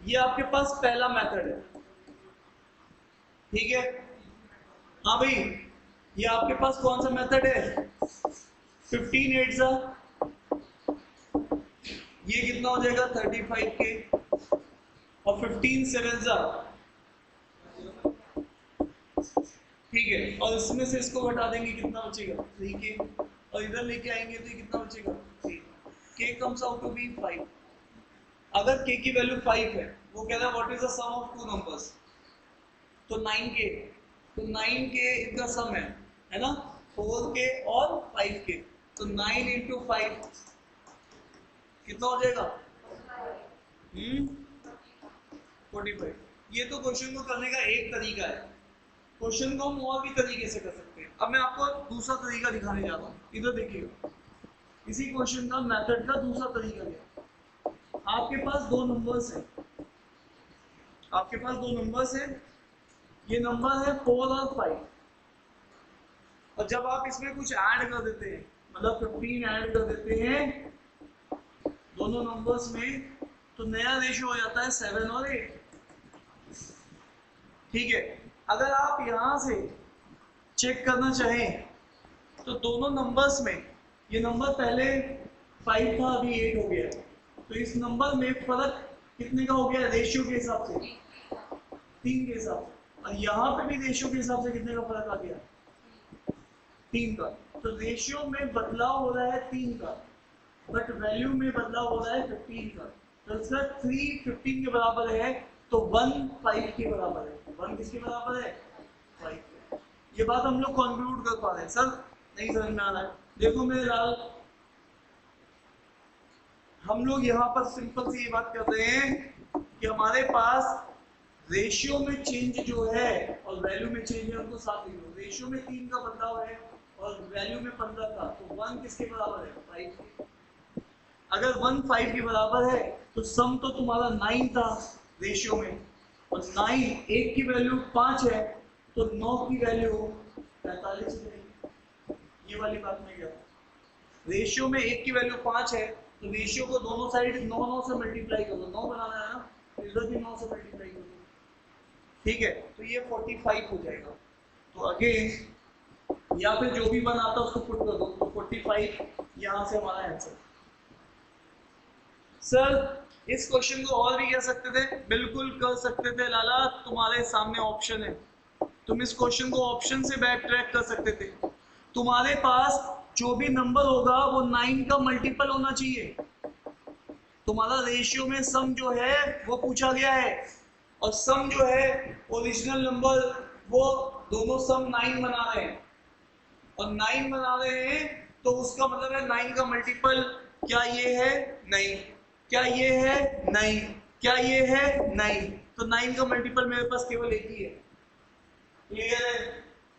ये आपके पास पहला मेथड है। ठीक है। हाँ भाई, ये आपके पास कौन सा मेथड है? 15 8 सा, ये कितना हो जाएगा 35 के, और 15 7 सा, ठीक है, और इसमें से इसको घटा देंगे, कितना बचेगा 3 के, और इधर लेके आएंगे तो ये कितना बचेगा 3, के कम्स आउट टू बी 5। अगर k की वैल्यू 5 है, वो कह रहा है what is the sum of two numbers, तो 9k, तो 9k इनका सम है ना, 4k और 5k, तो 9 इंटू 5 कितना हो जाएगा 45। ये तो क्वेश्चन को करने का एक तरीका है, क्वेश्चन को हम और भी तरीके से कर सकते हैं। अब मैं आपको दूसरा तरीका दिखाने जा रहा हूँ, इधर देखिएगा, इसी क्वेश्चन का मेथड का दूसरा तरीका क्या। आपके पास दो नंबर्स हैं, आपके पास दो नंबर्स हैं, ये नंबर है 4 और 5, और जब आप इसमें कुछ ऐड कर देते हैं, मतलब 15 ऐड कर देते हैं दोनों नंबर्स में, तो नया रेशियो हो जाता है 7 और 8, ठीक है। अगर आप यहां से चेक करना चाहें तो दोनों नंबर्स में, ये नंबर पहले 5 था, अभी 8 हो गया, तो इस नंबर में फर्क कितने का हो गया रेशियो के हिसाब से, 3 के हिसाब से, और यहाँ पे भी रेशियो के हिसाब से कितने का फर्क आ गया 3 का। तो रेशियो में बदलाव हो रहा है 3 का, बट वैल्यू में बदलाव हो रहा है 15 का। तो इसका 3 15 के बराबर है, तो 1 5 के बराबर है। 1 किसके बराबर है 5। ये बात हम लोग कंक्लूड कर पा रहे हैं। सर नहीं समझ में आ रहा है, देखो मेरे लाल, हम लोग यहाँ पर सिंपल सी ये बात कर रहे हैं कि हमारे पास रेशियो में चेंज जो है और वैल्यू में चेंज है, उनको साथ लिख लो। रेशियो में 3 का बदलाव है और वैल्यू में 15 का, तो 1 किसके बराबर है 5 के। अगर 1 5 के बराबर है तो सम तो तुम्हारा 9 था रेशियो में, और 9 1 की वैल्यू 5 है, तो 9 की वैल्यू 45 हो जाएगी। ये वाली बात मैं कह रहा हूँ, रेशियो में 1 की वैल्यू 5 है, तो रेशियो को दोनों साइड 9 9 से मल्टीप्लाई करो, 9 बनाना है ना, इधर भी 9 से मल्टीप्लाई करो, ठीक है, तो ये 45 हो जाएगा। तो अगेन या फिर जो भी बनाता है उसको पुट कर दो, तो 45 यहाँ से हमारा आंसर। सर इस क्वेश्चन को और भी कह सकते थे, बिल्कुल कर सकते थे लाला, तुम्हारे सामने ऑप्शन है, तुम इस क्वेश्चन को ऑप्शन से बैक ट्रैक कर सकते थे। तुम्हारे पास जो भी नंबर होगा वो 9 का मल्टीपल होना चाहिए। तुम्हारा रेशियो में सम जो है वो पूछा गया है, और सम जो है ओरिजिनल नंबर, वो दोनों सम 9 बना रहे हैं, और 9 बना रहे हैं, तो उसका मतलब है 9 का मल्टीपल क्या ये है 9, क्या ये है 9, क्या ये है 9, तो 9 का मल्टीपल मेरे पास केवल एक ही है। क्लियर है?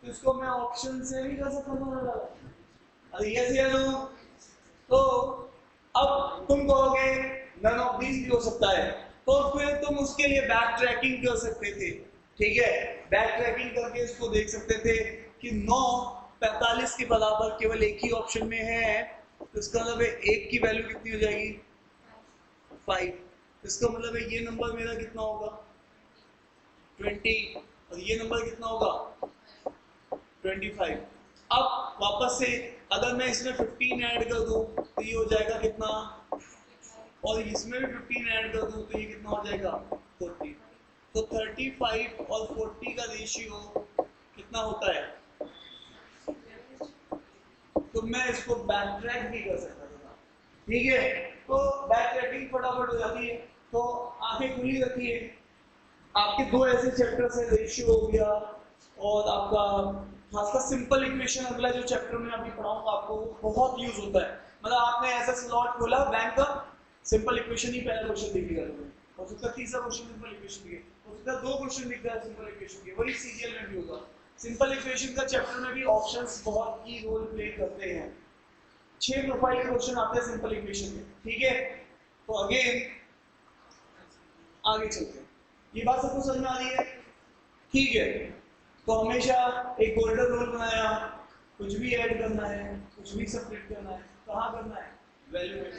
तो इसको मैं ऑप्शन से भी कर सकता हूँ। अरे यस या नो? तो अब तुम कहोगे नन ऑफ दीज भी हो सकता है, तो फिर तुम उसके लिए बैक ट्रैकिंग कर सकते थे, ठीक है, बैक ट्रैकिंग करके इसको देख सकते थे कि 9 45 के बराबर केवल एक ही ऑप्शन में है, तो इसका मतलब है 1 की वैल्यू कितनी हो जाएगी 5। इसका मतलब है ये नंबर मेरा कितना होगा 20, और ये नंबर कितना होगा 25। अब वापस से अगर मैं इसमें 15 ऐड कर दूं तो ये हो जाएगा कितना, और इसमें भी 15 ऐड कर दूं तो ये कितना हो जाएगा 40। तो 35 और 40 का रेशियो कितना होता है, तो मैं इसको बैक ट्रैक भी कर सकता था, ठीक है। तो बैक ट्रैकिंग फटाफट हो जाती है। तो आंखें खुली रखिए, आपके दो ऐसे चैप्टर्स है, रेशियो हो गया और आपका खासकर सिंपल इक्वेशन, अगला जो चैप्टर में अभी पढ़ाऊंगा आपको बहुत यूज होता है। मतलब आपने ऐसा स्लॉट खोला बैंक का, सिंपल इक्वेशन ही पहला क्वेश्चन दिख गया तुम्हें, हो सकता है तीसरा क्वेश्चन सिंपल इक्वेशन दिखे, हो सकता है 2 क्वेश्चन दिख जाए सिंपल इक्वेशन के, वही सीजीएल में भी होगा। सिंपल इक्वेशन का चैप्टर में भी ऑप्शंस बहुत की रोल प्ले करते हैं। 6 प्रोफाइल के क्वेश्चन आते हैं सिंपल इक्वेशन में, ठीक है। तो अगेन आगे चलते हैं, ये बात सबको समझ में आ रही है, ठीक है। तो हमेशा एक गोल्डन रूल बनाया, कुछ भी ऐड करना है, कुछ भी सब्ट्रैक्ट करना है, कहाँ करना है वैल्यू में,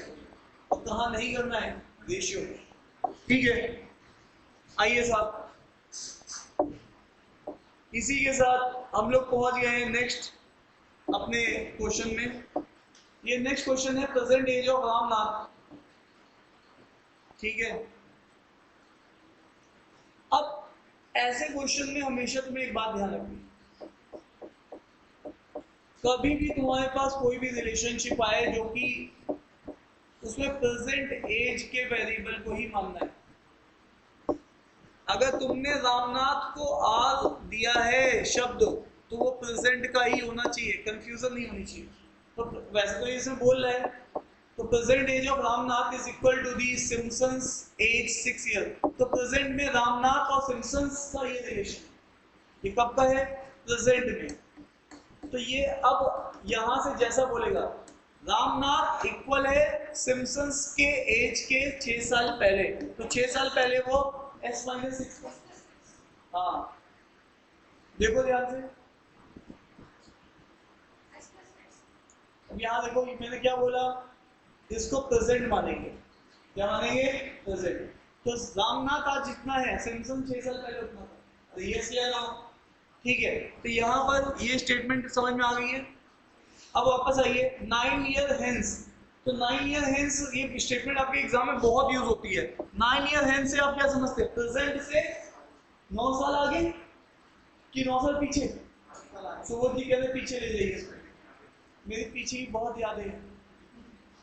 और कहाँ नहीं करना है रेशियो में, ठीक है। आइए साहब, इसी के साथ हम लोग पहुंच गए हैं नेक्स्ट अपने क्वेश्चन में। ये नेक्स्ट क्वेश्चन है प्रेजेंट एज ऑफ रामनाथ। ठीक है, अब ऐसे क्वेश्चन में हमेशा तुम्हें एक बात ध्यान रखनी, कभी भी तुम्हारे पास कोई भी रिलेशनशिप आए जो कि उसमें प्रेजेंट एज के वेरिएबल को ही मानना है। अगर तुमने रामनाथ को आर दिया है शब्द तो वो प्रेजेंट का ही होना चाहिए, कंफ्यूजन नहीं होनी चाहिए। तो वैसे तो इसमें बोल रहा है तो present age of Ramnath is equal to the Simpsons age 6 year. तो प्रेजेंट में रामनाथ और सिम्पसन्स का ये रिलेशन, ये कब का है? प्रेजेंट में। तो ये अब यहां से जैसा बोलेगा रामनाथ इक्वल है सिम्पसन्स के एज के 6 साल पहले, तो 6 साल पहले वो S-6। हाँ देखो ध्यान से, अब यहाँ देखो मैंने क्या बोला, इसको प्रेजेंट मानेंगे। क्या मानेंगे? प्रेजेंट। तो रामनाथ आज जितना है सिम्पसन 6 साल पहले उतना था, तो ये ले लो। ठीक है, तो यहाँ पर ये स्टेटमेंट समझ में आ गई है। अब वापस आइए 9 ईयर हेंस। तो 9 ईयर हेंस ये स्टेटमेंट आपके एग्जाम में बहुत यूज होती है। 9 ईयर हेंस से आप क्या समझते हैं? प्रेजेंट से 9 साल आगे कि 9 साल पीछे? सुबोध जी कहते पीछे ले जाइए इसको, मेरी पीछे ही बहुत यादें हैं,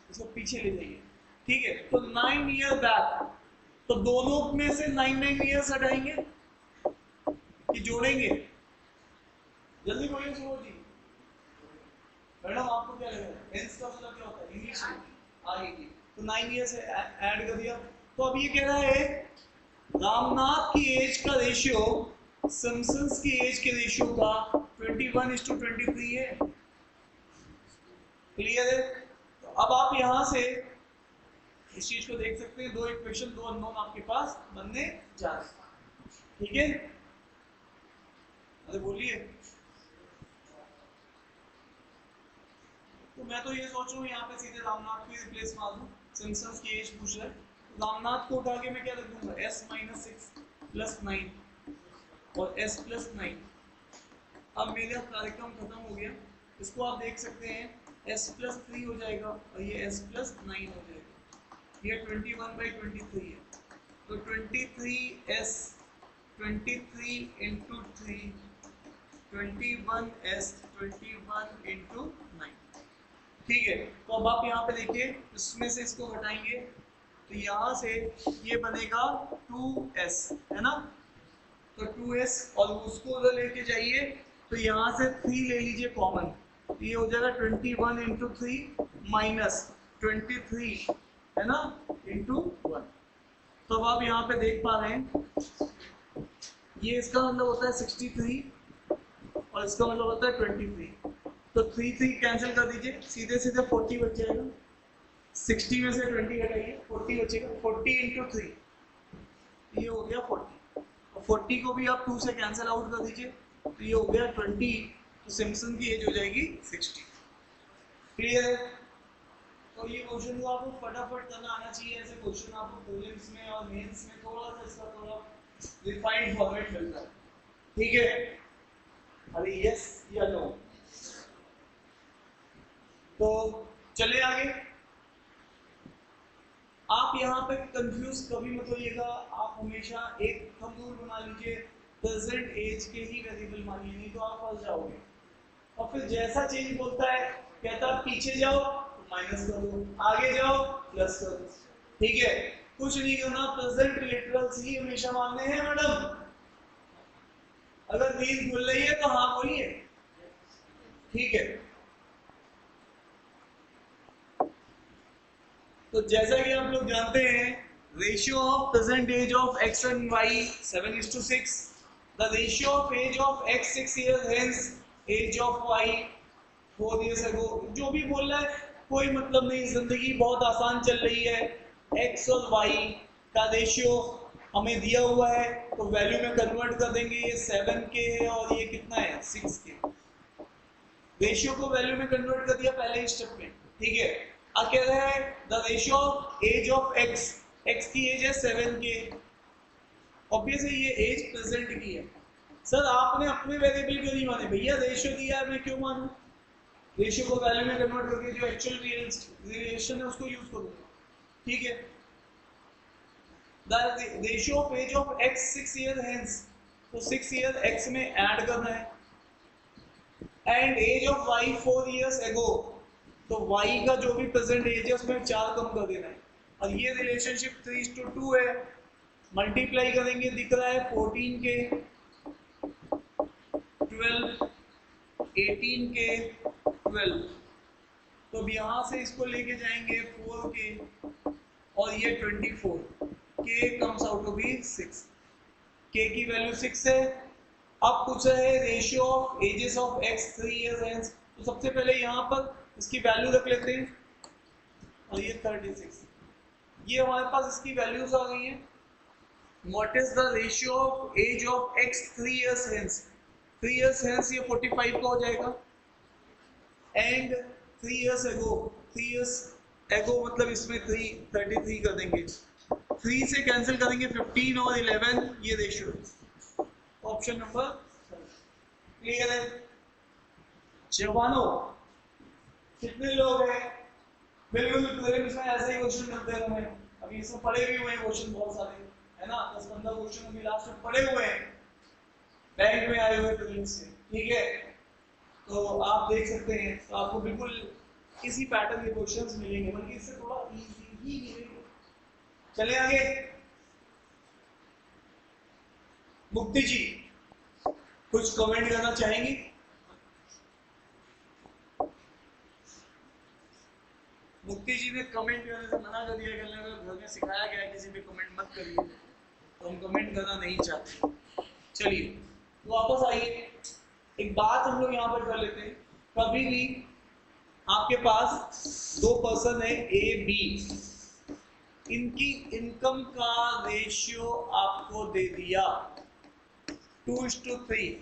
इसको पीछे ले जाइए। ठीक है, तो 9 ईयर बैक, तो दोनों में से 9 ईयर्स हटाएंगे कि जोड़ेंगे? जल्दी बोलिए सुबोध जी। मैडम आपको क्या लगेगा हेंस का मतलब क्या होता है इंग्लिश में? आएगी तो 9 ईयर से ऐड कर दिया। तो अब ये कह रहा है रामनाथ की एज का रेशियो सिम्पसन्स की एज के रेशियो का 21:23 है। क्लियर है? तो अब आप यहां से इस चीज को देख सकते हैं, दो इक्वेशन, दो अननोन आपके पास बनने जा रहे हैं। ठीक है, अरे बोलिए। तो मैं तो ये सोच रहा हूँ यहाँ पे सीधे रामनाथ को रिप्लेस मार दूं, सिम्पसन्स की एज पूछ रहा है, रामनाथ को उठा के मैं क्या रख दूंगा S-6+9 और S+9। अब मेरा कार्यक्रम खत्म हो गया, इसको आप देख सकते हैं S+3 हो जाएगा और ये S+9 हो जाएगा। ये 21/23 है, तो 23S 23 into 3 21S 21 into 9। ठीक है, तो अब आप यहाँ पे देखिए इसमें से इसको हटाएंगे तो यहाँ से ये बनेगा 2S, है ना? तो 2S और उसको उधर लेके जाइए तो यहाँ से 3 ले लीजिए कॉमन, तो ये हो जाएगा 21 into 3 माइनस 23, है ना, into 1। तो अब आप यहाँ पे देख पा रहे हैं ये इसका मतलब होता है 63 और इसका मतलब होता है 23। तो 3 कैंसिल कर दीजिए, सीधे सीधे 40 बच जाएगा। 60 में से 20 घटाइए, 40 बचेगा। 40 into 3 ये हो गया 40, और 40 को भी आप 2 से कैंसिल आउट कर दीजिए तो ये हो गया 20। तो सिम्पसन की एज हो जाएगी 60। क्लियर है? तो ये क्वेश्चन को आपको फटाफट करना आना चाहिए। ऐसे क्वेश्चन आपको प्रीलिम्स में और मेंस में थोड़ा सा इसका थोड़ा रिफाइंड फॉर्मेट मिलता है। ठीक है, अरे यस या नो? तो चले आगे। आप यहाँ पे कंफ्यूज कभी मत होइएगा, आप हमेशा एक थंब रूल बना लीजिए, प्रेजेंट एज के ही वेरिएबल मानिए, नहीं तो आप फंस जाओगे। और फिर जैसा चेंज बोलता है, कहता है पीछे जाओ तो माइनस कर दो, आगे जाओ प्लस कर दो। ठीक है, कुछ नहीं करना, प्रेजेंट लिटरल्स ही हमेशा मानने हैं मैडम। अगर नींद खुल रही है तो हाँ बोलिए। ठीक है, तो जैसा कि आप लोग जानते हैं ratio of present age of x and y 7:6, the ratio of age of x 6 years hence age of y 4 years ago। जो भी बोल रहा है कोई मतलब नहीं, जिंदगी बहुत आसान चल रही है। x और y का रेशियो हमें दिया हुआ है तो वैल्यू में कन्वर्ट कर देंगे। ये 7k है और ये कितना है 6k। रेशियो को वैल्यू में कन्वर्ट कर दिया पहले स्टेप में। ठीक है, अब कह रहा है the ratio of age of x, x की एज है 7k, ऑब्वियसली ये एज प्रेजेंट की है। सर आपने अपने वेरिएबल क्यों नहीं माने? भैया रेशियो दिया है, मैं क्यों मानूं? रेशियो को वैल्यू में कन्वर्ट करके जो एक्चुअल रिलेशन है उसको यूज करूंगा, ठीक है। The ratio of age of x 6 year hence, तो 6 ईयर x में ऐड करना है, and age of y 4 years ago, तो y का जो भी प्रेजेंट एज है उसमें 4 कम कर देना है। और ये रिलेशनशिप 3:2 है, मल्टीप्लाई करेंगे दिख रहा है 14 के 12, 18 के 12, तो अब यहाँ से इसको लेके जाएंगे 4 के और ये 24, के कम्स आउट टू बी 6, के की वैल्यू 6 है। अब पूछा है ratio of ages of x 3 years hence, तो सबसे पहले यहाँ पर इसकी वैल्यू रख लेते हैं, और ये 36, ये हमारे पास इसकी वैल्यूज आ गई हैं। What is the ratio of age of x 3 years hence, 3 years hence ये 45 का हो जाएगा, and 3 years ago, 3 years ago मतलब इसमें 33 कर देंगे, 3 से कैंसिल करेंगे 15 और 11, ये रेशियो ऑप्शन नंबर क्लियर है। जवानों कितने लोग हैं? बिल्कुल प्रीलिम्स में ऐसे ही क्वेश्चन मिलते हैं हमें, अभी इसमें पढ़े भी हुए हैं क्वेश्चन बहुत सारे, है ना, 10-15 क्वेश्चन अभी लास्ट में पढ़े हुए हैं, बैंक में आए हुए प्रीलिम्स से, ठीक है। तो आप देख सकते हैं, तो आपको बिल्कुल इसी पैटर्न के क्वेश्चंस मिलेंगे, बल्कि इससे थोड़ा इजी ही मिलेंगे। चले आगे। मुक्ति जी कुछ कमेंट करना चाहेंगी? मुक्ति जी ने कमेंट करने से मना कर दिया, घर में सिखाया गया है किसी पे कमेंट मत करिए, तो हम कमेंट करना नहीं चाहते। चलिए तो वापस आइए, एक बात हम लोग यहाँ पर कर लेते हैं। कभी भी आपके पास दो पर्सन है ए बी, इनकी इनकम का रेशियो आपको दे दिया 2:3,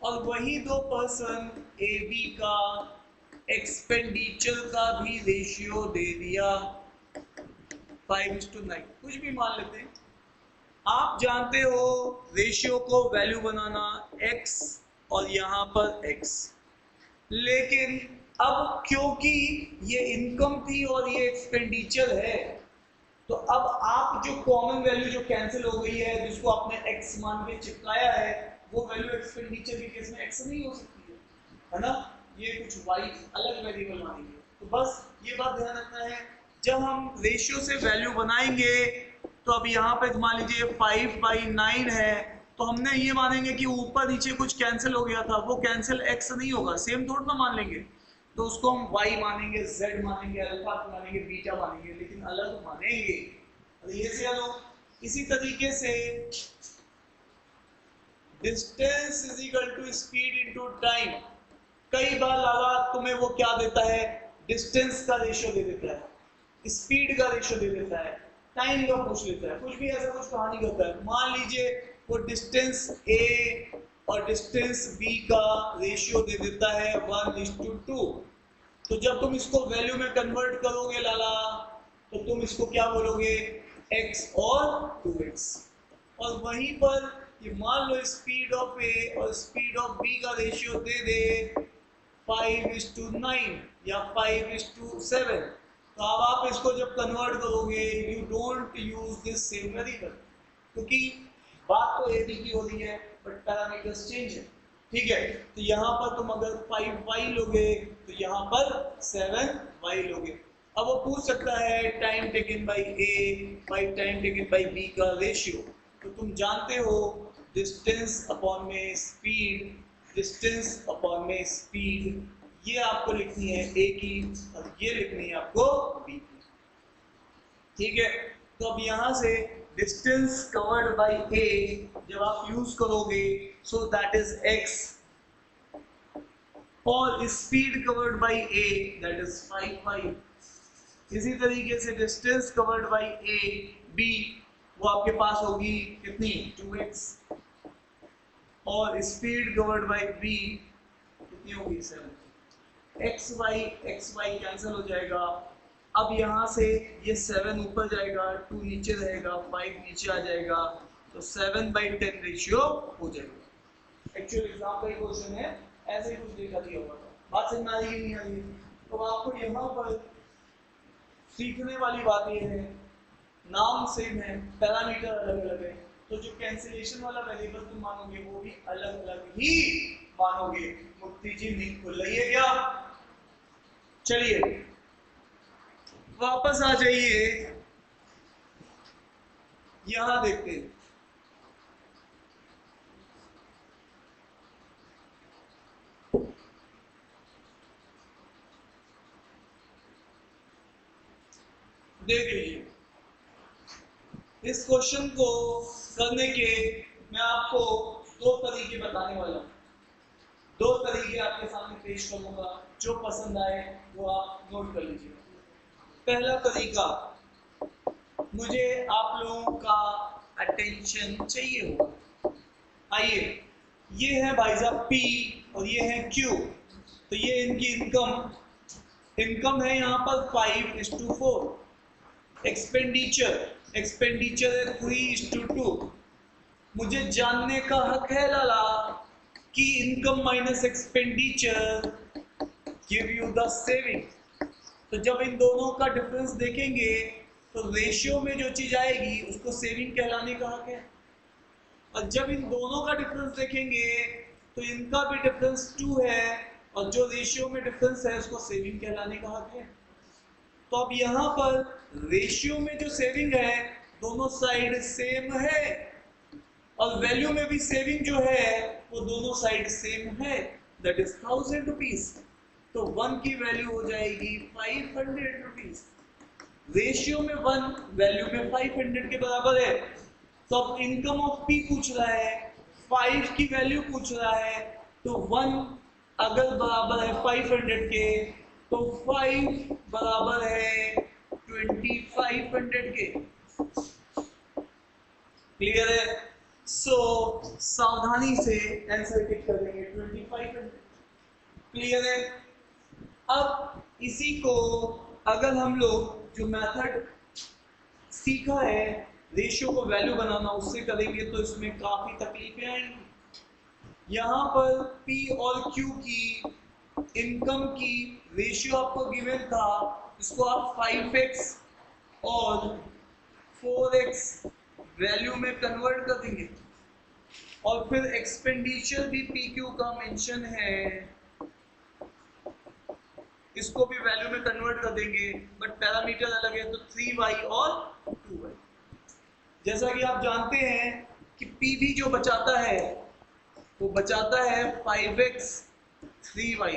और वही दो पर्सन ए बी का एक्सपेंडिचर का भी रेशियो दे दिया 5:9, कुछ भी मान लेते हैं। आप जानते हो रेशियो को वैल्यू बनाना x और यहाँ पर x, लेकिन अब क्योंकि ये इनकम थी और ये एक्सपेंडिचर है, तो अब आप जो कॉमन वैल्यू जो कैंसिल हो गई है, जिसको आपने x मान के चिपकाया है, वो वैल्यू एक्सपेंडिचर के केस में x नहीं हो सकती है ना, ये कुछ y अलग वेरिएबल मानेंगे। तो बस ये बात ध्यान रखना है, जब हम रेशियो से वैल्यू बनाएंगे, तो अब यहाँ पे मान लीजिए 5/9 है, तो हमने ये मानेंगे कि ऊपर नीचे कुछ कैंसिल हो गया था, वो कैंसिल x नहीं होगा, सेम थोड़ा ना मान लेंगे, तो उसको हम y मानेंगे, z मानेंगे, अल्फा मानेंगे, बीटा मानेंगे, लेकिन अलग मानेंगे। और ये से अलग इसी तरीके से distance is equal to speed into time, कई बार लाला तुम्हें वो क्या देता है, डिस्टेंस का रेशियो दे देता है, स्पीड का रेशियो दे देता है, टाइम का पूछ लेता है, कुछ भी ऐसा कुछ कहानी करता है। मान लीजिए वो डिस्टेंस ए और डिस्टेंस बी का रेशियो दे देता है 1:2, तो जब तुम इसको वैल्यू में कन्वर्ट करोगे लाला, तो तुम इसको क्या बोलोगे, x और 2x, और वहीं पर ये मान लो स्पीड ऑफ ए और स्पीड ऑफ बी का रेशियो दे दे 5:9 या 5:7, तो अब आप इसको जब कन्वर्ट करोगे, you don't use this same variable, क्योंकि बात तो ए बी की हो रही है बट पैरामीटर्स चेंज है, ठीक है। तो यहाँ पर तुम अगर 5y लोगे, तो यहाँ पर 7y लोगे। अब वो पूछ सकता है time taken by A by time taken by B का रेशियो, तो तुम जानते हो डिस्टेंस अपॉन में स्पीड, डिस्टेंस अपॉन में स्पीड, ये आपको लिखनी है ए की और ये लिखनी है आपको बी की, ठीक है। तो अब यहाँ से डिस्टेंस कवर्ड बाय ए जब आप यूज करोगे, सो दैट इज x, और speed covered by A that is 5y। इसी तरीके से distance covered by A B, वो आपके पास होगी कितनी, 2x, और स्पीड कवर्ड बाय बी कितनी होगी, 7। xy कैंसिल हो जाएगा। अब यहाँ से ये 7 ऊपर जाएगा, 2 नीचे रहेगा, 5 नीचे आ जाएगा, तो 7/10 रेशियो हो जाएगा। एक्चुअल एग्जाम का ही क्वेश्चन है, ऐसे ही कुछ देखा दिया होगा। बात समझ में आ रही है नहीं आ रही है? तो आपको यहाँ पर सीखने वाली बात ये है, नाम सेम है, पैरामीटर अलग अलग है, तो जो कैंसिलेशन वाला वेरिएबल तुम मानोगे वो भी अलग अलग ही मानोगे। मुक्ति जी नींद खुल रही है क्या? चलिए वापस आ जाइए, यहां देखते हैं। देख लीजिए, इस क्वेश्चन को करने के मैं आपको दो तरीके बताने वाला हूं। दो तरीके आपके सामने पेश करूंगा, जो पसंद आए वो आप नोट कर लीजिए। पहला तरीका, मुझे आप लोगों का अटेंशन चाहिए होगा। आइए, ये है भाई साहब P और ये है Q, तो ये इनकी इनकम है यहाँ पर 5:4। एक्सपेंडिचर है 3:2। मुझे जानने का हक है लाला कि income minus expenditure give you the saving. तो जब इन दोनों का डिफरेंस देखेंगे तो रेशियो में जो चीज आएगी उसको सेविंग कहलाने का हक है, और जब इन दोनों का डिफरेंस देखेंगे तो इनका भी डिफरेंस 2 है और जो रेशियो में डिफरेंस है उसको सेविंग कहलाने का हक है। तो अब यहाँ पर रेशियो में जो सेविंग है दोनों साइड सेम है, और वैल्यू में भी सेविंग जो है वो दोनों साइड सेम है, दैट इज 1000 रुपीज। तो 1 की वैल्यू हो जाएगी 500 रुपीज। रेशियो में 1, वैल्यू में 500 के बराबर है। तो अब इनकम ऑफ P पूछ रहा है, 5 की वैल्यू पूछ रहा है, तो 1 अगर बराबर है 500 के तो 5 बराबर है 2500 के। क्लियर है? सो सावधानी से आंसर टिक कर लेंगे 2500। क्लियर है? अब इसी को अगर हम लोग जो मेथड सीखा है रेशियो को वैल्यू बनाना उससे करेंगे तो इसमें काफी तकलीफें आएंगी। यहाँ पर P और Q की इनकम की रेशियो आपको गिवन था, इसको आप 5x और 4x वैल्यू में कन्वर्ट कर देंगे, और फिर एक्सपेंडिचर भी PQ का मेंशन है, इसको भी वैल्यू में कन्वर्ट कर देंगे, बट पैरामीटर अलग है तो 3y और 2y। जैसा कि आप जानते हैं कि P भी जो बचाता है वो बचाता है 5x 3y,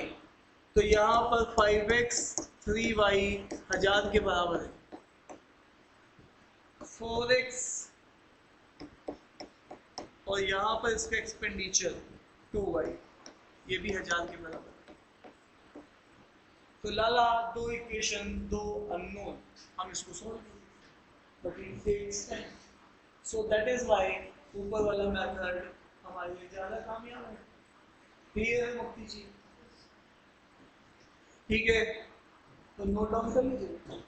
तो यहाँ पर 5x 3y 1000 के बराबर है, 4x और यहाँ पर इसका एक्सपेंडिचर 2y ये भी 1000 के बराबर है। तो लाला दो इक्वेशन, दो अननोन, हम इसको सोल्व करेंगे, but it takes time, so that is why ऊपर वाला मेथड हमारे लिए ज्यादा कामयाब है। क्लियर है मुक्ति जी? ठीक है, तो नोट डाउन कर लीजिए।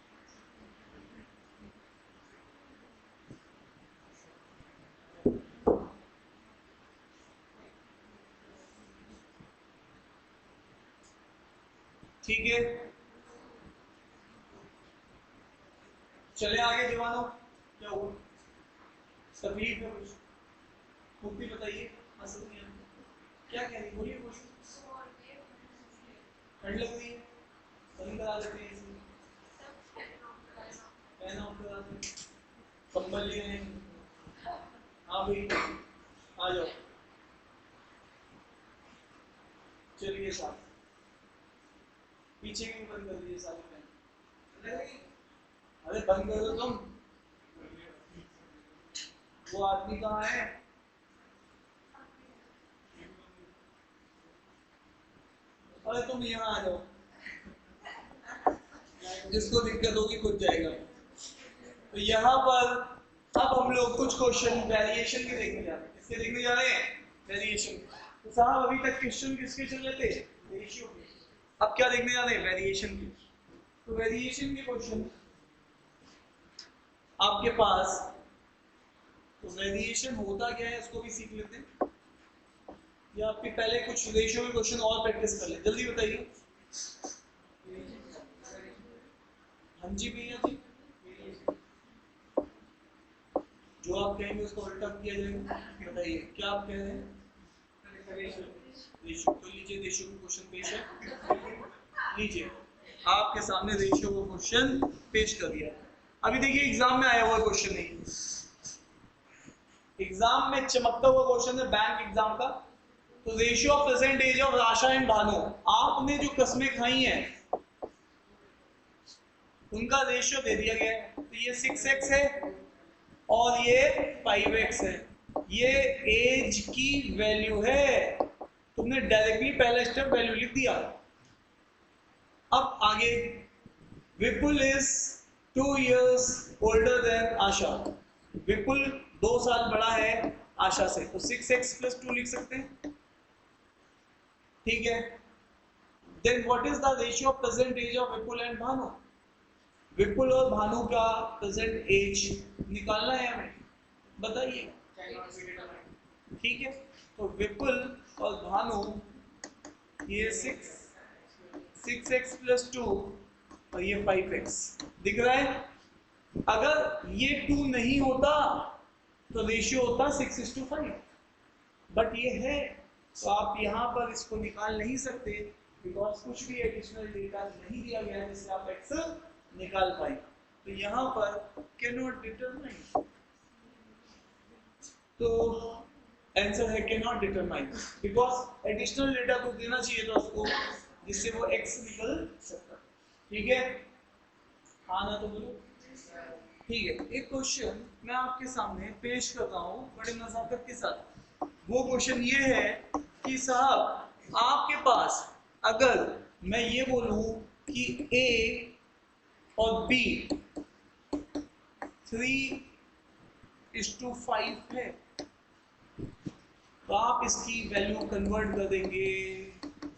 ठीक है, चले आगे जवानों। क्या हुआ? तकलीफ है कुछ? मुक्ति बताइए, मसला नहीं है क्या कह रही, बोलिए कुछ। ठंड लग रही है, बंद करा देते हैं इसे, फैन ऑफ करा देते, कंबल लिए हैं। हाँ भाई आ जाओ, चलिए साथ पीछे भी बंद कर दीजिए सारे फैन। अरे बंद कर दो तुम, वो आदमी कहाँ है? अरे तुम यहाँ आ जाओ, जिसको दिक्कत होगी खुद जाएगा। तो यहाँ पर अब हम लोग कुछ क्वेश्चन वेरिएशन के देखने जा रहे हैं। किसके देखने जा रहे हैं? वेरिएशन। तो साहब अभी तक क्वेश्चन किसके चल रहे थे? रेशियो के। अब क्या देखने जा रहे हैं? वेरिएशन के। तो वेरिएशन के क्वेश्चन आपके पास, तो वेरिएशन होता क्या है इसको भी सीख लेते हैं। या आपके पहले कुछ रेशियो के क्वेश्चन और प्रैक्टिस कर ले, जल्दी बताइए। हाँ जी भैया जी, जो आप कहेंगे उसको उल्टा किया जाएगा। बताइए क्या आप कह रहे हैं? रेशियो तो लीजिए, रेशियो का क्वेश्चन पेश है, लीजिए आपके सामने रेशियो का क्वेश्चन पेश कर दिया। अभी देखिए एग्जाम में आया हुआ क्वेश्चन नहीं, एग्जाम में चमकता हुआ क्वेश्चन है बैंक एग्जाम का। तो ratio of present age of Asha and Bhanu, आपने जो कस्में खाई हैं उनका रेशियो दे दिया गया है। तो ये 6x है और ये 5x है, ये एज की वैल्यू है। तुमने डायरेक्टली पहला स्टेप वैल्यू लिख दिया। अब आगे, विपुल इज 2 years ओल्डर देन आशा, विपुल 2 साल बड़ा है आशा से, तो 6x + 2 लिख सकते हैं, ठीक है। Then what is the ratio of present age of Vipul and Bhanu, Vipul और भानु का प्रेजेंट एज निकालना है हमें, बताइए, ठीक है। तो विपुल और भानु, ये 6x + 2 और ये 5x दिख रहा है। अगर ये 2 नहीं होता तो रेशियो होता 6:5, बट ये है, तो आप यहाँ पर इसको निकाल नहीं सकते, बिकॉज कुछ भी एडिशनल डेटा नहीं दिया गया है जिससे आप x निकाल पाए। तो यहाँ पर कैन नॉट डिटरमाइन, तो आंसर है can not determine, because additional data को देना चाहिए था उसको जिससे वो x निकल सकता, ठीक है। हाँ ना तो बोलो, ठीक है। एक क्वेश्चन मैं आपके सामने पेश करता हूँ बड़े नजाकत के साथ। वो क्वेश्चन ये है कि साहब आपके पास अगर मैं ये बोलूं कि A और B 3:5 है, तो आप इसकी वैल्यू कन्वर्ट कर देंगे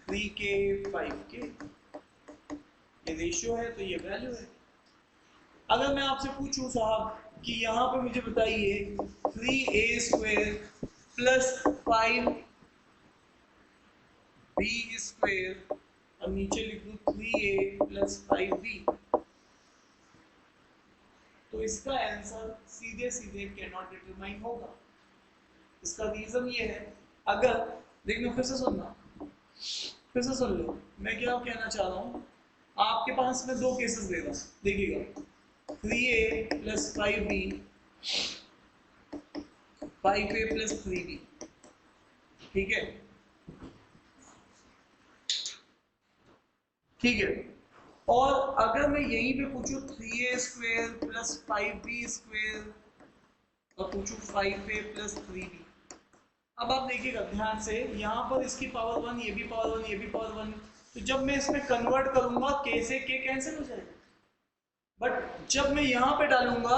3 के 5 के, ये रेशियो है तो ये वैल्यू है। अगर मैं आपसे पूछूं साहब कि यहाँ पे मुझे बताइए 3a² + 5b² और नीचे लिख दूं 3a + 5b, तो इसका आंसर सीधे सीधे कैन नॉट डिटरमाइन होगा। इसका रीजन ये है, अगर देखना, फिर से सुनना, फिर से सुन लो, मैं क्या कहना चाह रहा हूँ। आपके पास मैं 2 केसेस दे रहा हूँ, देखिएगा 3a + 5b, 5a + 3b, ठीक है, ठीक है। और अगर मैं यहीं पे पूछूं 3a² + 5b² और पूछूं 5a + 3b, अब आप देखिएगा ध्यान से, यहाँ पर इसकी पावर 1, ये भी पावर 1, ये भी पावर 1, तो जब मैं इसमें कन्वर्ट करूंगा k से k कैंसिल हो जाएगा, बट जब मैं यहाँ पे डालूंगा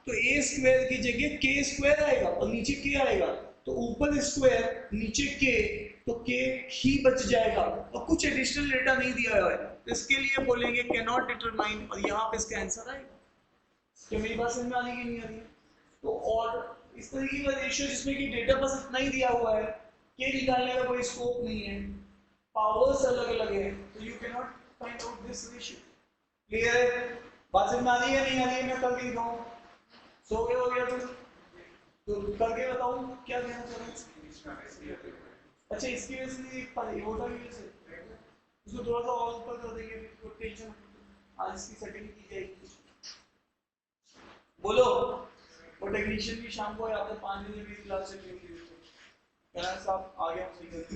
तो a² की जगह k² आएगा और नीचे k आएगा, तो ऊपर स्क्वायर नीचे k, तो k ही बच जाएगा और कुछ एडिशनल डेटा नहीं दिया हुआ है, तो इसके लिए बोलेंगे कैन नॉट डिटरमाइन, और यहाँ पे इसका आंसर आएगा। क्या मेरी बात समझ में आ रही है कि नहीं आ रही है? तो और इस तरीके का रेशियो जिसमें कि डेटा बस इतना ही दिया हुआ है, k निकालने का कोई स्कोप नहीं है, पावर्स अलग अलग है, तो you can not find out this ratio. Clear है? बात समझ में आ रही है नहीं आ रही है? मैं करके दिखाऊं, सो गए हो गया तो करके बताऊं क्या कहना चाह रहा हूं। अच्छा, इसकी वजह से नहीं देख पा रही, होता की वजह से इसको थोड़ा सा और ऊपर कर देंगे, फिर टेंशन, आज इसकी सेटिंग की जाएगी। बोलो, वो टेक्नीशियन भी शाम को आते 5 बजे मेरी क्लास से लेके साहब आ गया, सही करके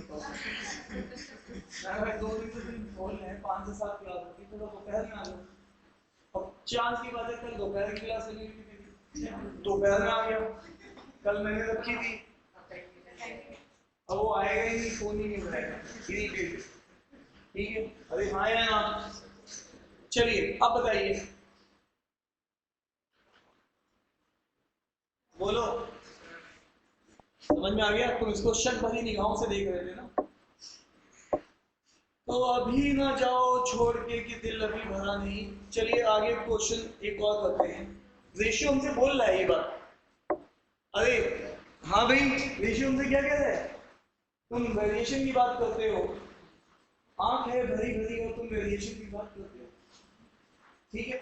मैं 2 दिन से बोल रहे हैं 5 से 7 क्लास होती, थोड़ा दोपहर में आ जाओ। अब चांस की बात है, कल दोपहर की क्लास लगी थी, दोपहर में आ गया, कल मैंने रखी थी, अब वो आएगा ही नहीं, फोन ही नहीं उठाएगा, ठीक है। अरे हाँ या ना, चलिए अब बताइए, बोलो, समझ में आ गया? तुम इसको शक भरी निगाहों से देख रहे थे ना। तो अभी ना जाओ छोड़ के कि दिल अभी भरा नहीं। चलिए आगे क्वेश्चन एक और करते हैं। रेशियो हमसे बोल रहा है ये बात, अरे हाँ भाई, रेशियो हमसे क्या कह रहा है तुम वेरिएशन की बात करते हो, आंख है भरी भरी और तुम वेरिएशन की बात करते हो, ठीक है।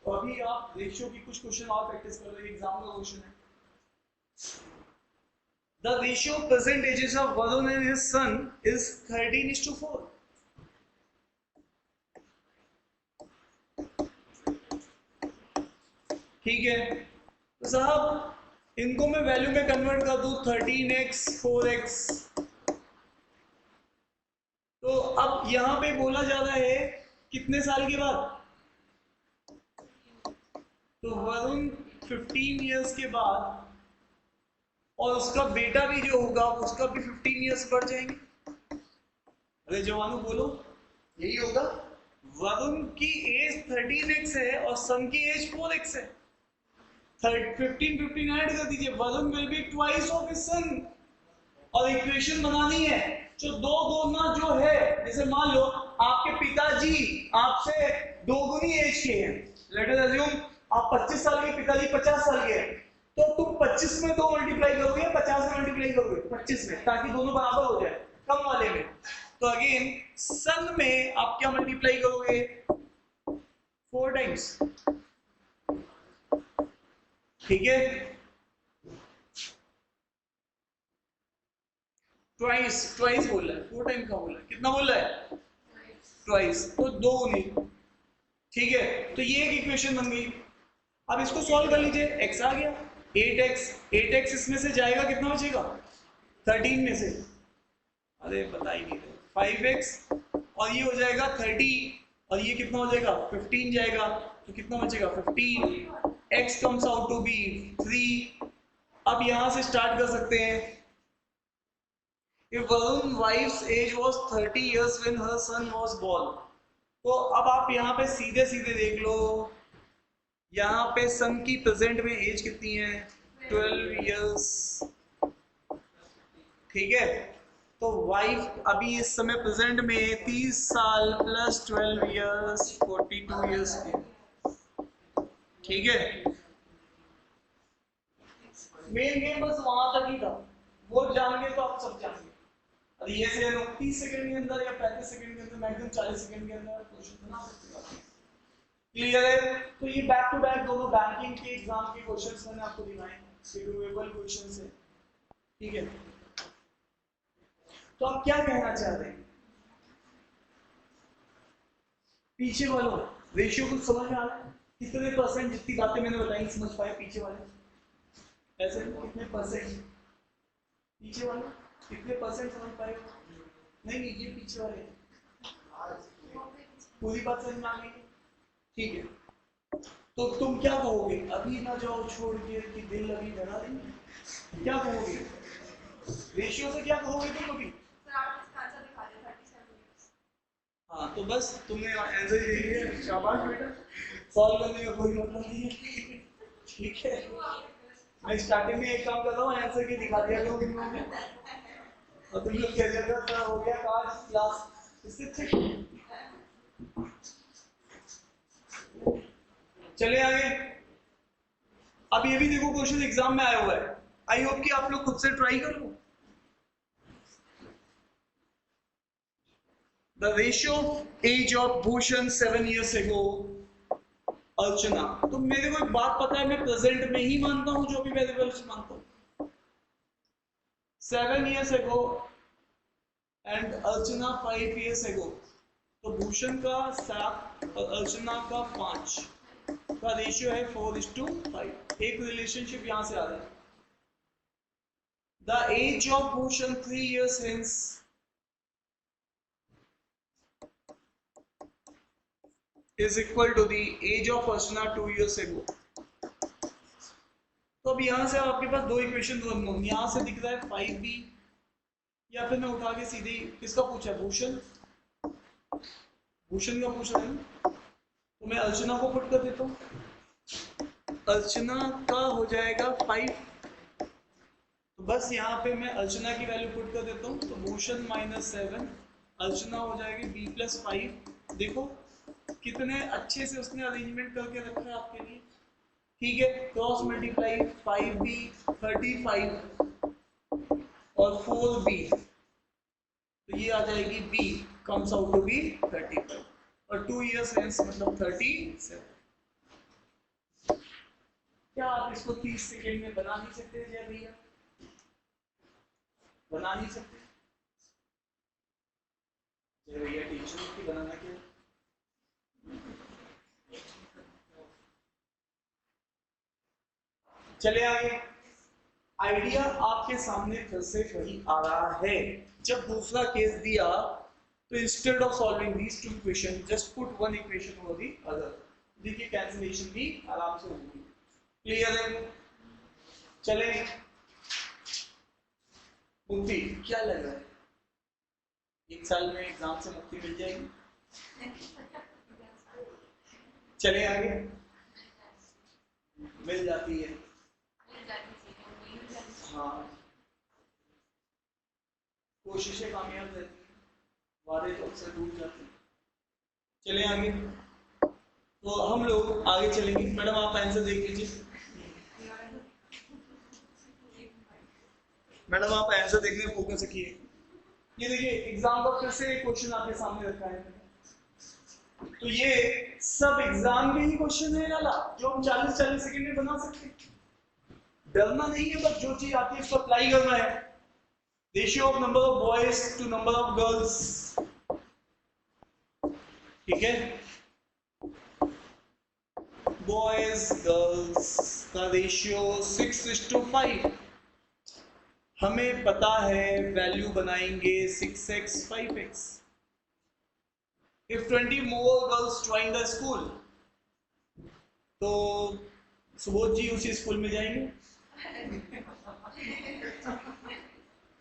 तो अभी आप रेशियो की कुछ क्वेश्चन और प्रैक्टिस कर लो, एग्जाम का क्वेश्चन है। The ratio of percentages of Varun and his son is 13:4. ठीक है, तो साहब इनको मैं वैल्यू में कन्वर्ट कर दूं 13x 4x, तो अब यहां पे बोला जा रहा है कितने साल के बाद, तो वरुण 15 इयर्स के बाद, और उसका बेटा भी जो होगा उसका भी 15 इयर्स बढ़ जाएंगे। अरे जवानों बोलो, यही होगा। वरुण की एज 13x है और सन की एज 4x है, 15 ऐड कर दीजिए, Varun will be twice of his son. और इक्वेशन बनानी है जो दो गुना जो है, जैसे मान लो आपके पिताजी आपसे 2 गुनी एज के हैं, लेट अस अज्यूम आप 25 साल के, पिताजी 50 साल के हैं, तो तुम 25 में 2 मल्टीप्लाई करोगे, 50 में मल्टीप्लाई करोगे 25 में, ताकि दोनों बराबर हो जाए कम वाले में। तो अगेन सन में आप क्या मल्टीप्लाई करोगे, 4 टाइम्स, ठीक है। ट्वाइस बोल रहा है, 4 टाइम का बोल रहा है, कितना बोल रहा है, ट्वाइस, तो 2 गुनी, ठीक है। तो ये एक इक्वेशन बन गई। अब इसको सॉल्व कर लीजिए, x आ गया 8x इसमें से जाएगा, कितना बचेगा 13 में से, अरे बता ही नहीं, 5x और ये हो जाएगा 30 और ये कितना हो जाएगा 15 जाएगा, तो कितना बचेगा 15, x comes out to be 3। अब यहां से स्टार्ट कर सकते हैं, if Varun's wife's age was 30 years when her son was born, तो अब आप यहाँ पे सीधे सीधे देख लो, यहाँ पे सन की प्रेजेंट में एज कितनी है 12 इयर्स, ठीक है। तो वाइफ अभी इस समय प्रेजेंट में 30 साल प्लस 12 इयर्स 42 इयर्स की, ठीक है। मेन गेम बस वहां तक ही था, वो जान गए तो आप सब जान गए। अरे ये से 30 सेकंड के अंदर या 35 सेकंड के अंदर, मैक्सिमम 40 सेकंड के अंदर क्वेश्चन बना सकते हो, क्लियर है। तो ये बैक टू बैक दोनों बैंकिंग के एग्जाम के क्वेश्चंस मैंने आपको दिखाए, डूएबल क्वेश्चंस है, ठीक है। तो आप क्या कहना चाह रहे हैं, पीछे वालों रेशियो कुछ समझ में आ रहा है, कितने परसेंट जितनी बातें मैंने बताई समझ पाए पीछे वाले, ऐसे कितने परसेंट पीछे वाले, कितने परसेंट समझ पाए, नहीं नहीं ये पीछे वाले पूरी बात समझ में आ गई, ठीक है। तो तुम क्या कहोगे, अभी ना जाओ छोड़ के कि दिल अभी डरा देंगे, क्या कहोगे, रेशियो से क्या कहोगे तुम अभी, हाँ तो बस तुमने आंसर दे दिया, शाबाश बेटा, सॉल्व करने का कोई मतलब नहीं है, ठीक है। मैं स्टार्टिंग में एक काम कर रहा हूँ, आंसर की दिखा दिया करो इन लोगों ने, और तुम लोग क्या कर रहा हो गया काश क्लास, इससे ठीक। चले आगे, अब ये भी देखो क्वेश्चन एग्जाम में आया हुआ है, आई होप कि आप लोग खुद से ट्राई कर लो। The ratio of age of Bhushan 7 years ago, अर्चना, तो मेरे को एक बात पता है, मैं प्रेजेंट में ही मानता हूं जो भी वेरिएबल्स मानता हूं, 7 years ago and Archana 5 years ago, तो भूषण का 7 और अर्चना का 5 का रेशियो है 4:5, एक रिलेशनशिप यहां से आ रहा है। The age of Bhushan 3 years hence is equal to the age of Archana 2 years ago। तो अब यहां से आपके पास दो इक्वेशन होंगी, यहां से दिख रहा है 5b, या फिर मैं उठा के सीधे किसका पूछा है, भूषण का पूछ रहा है, तो मैं अर्चना को पुट कर देता हूँ, अर्चना का हो जाएगा 5, तो बस यहाँ पे मैं अर्चना की वैल्यू पुट कर देता हूँ, तो भूषण -7, अर्चना हो जाएगी b+5। देखो कितने अच्छे से उसने अरेंजमेंट करके रखा है आपके लिए, ठीक है। क्रॉस मल्टीप्लाई 5b 35 और 4b, तो ये आ जाएगी b comes out to be 35 और 2 years hence मतलब 37। क्या आप इसको 30 सेकेंड में बना नहीं सकते जय भैया? बना नहीं सकते जय भैया? टेंशन की बनाना क्या? चले आगे। आइडिया आपके सामने फिर से वही आ रहा है। जब दूसरा केस दिया तो instead of solving these two equation just put one equation over the other. देखिए कैंसिलेशन भी आराम से होगी। क्लियर है? चले मुक्ति क्या लग रहा है? एक साल में एग्जाम से मुक्ति मिल जाएगी? चले आगे। मिल जाती है। हाँ, कोशिशें कामयाब रहती हैं, वादे तो अक्सर टूट जाते हैं। चले आगे। तो हम लोग आगे चलेंगे। मैडम आप आंसर देख लीजिए। मैडम आप आंसर देखने में फोकस रखिए। ये देखिए एग्जाम का फिर से क्वेश्चन आपके सामने रखा है। तो ये सब एग्जाम के ही क्वेश्चन है वाला जो हम 40-40 सेकंड में बना सकते हैं। डरना नहीं है, बस जो चीज आती है उसको अप्लाई करना है। Ratio of number of boys to number of girls, ठीक है? बॉयज गर्ल्स का रेशियो 6:5। हमें पता है वैल्यू बनाएंगे 6x 5x। If 20 more girls join the school, तो सुबोध जी उसी स्कूल में जाएंगे।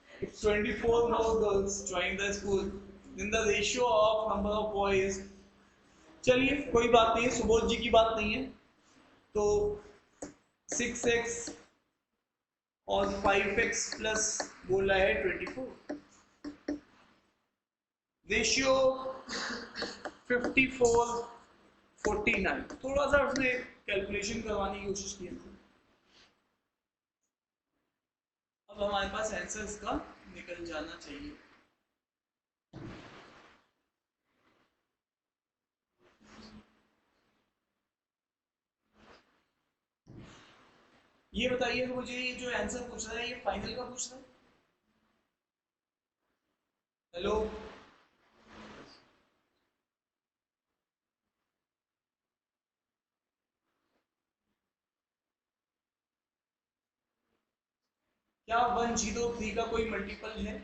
If 24 more girls join the school, then the ratio of number of boys, चलिए कोई बात नहीं है, सुबोध जी की बात नहीं है, तो 6x और 5x प्लस बोला है 24। रेशियो 54-49। थोड़ा सा उसने कैलकुलेशन करवाने की कोशिश की। अब हमारे पास आंसर इसका निकल जाना चाहिए। ये बताइए मुझे, ये जो आंसर पूछ रहा है ये फाइनल का पूछ रहा है? हेलो, क्या 103 का कोई मल्टीपल है?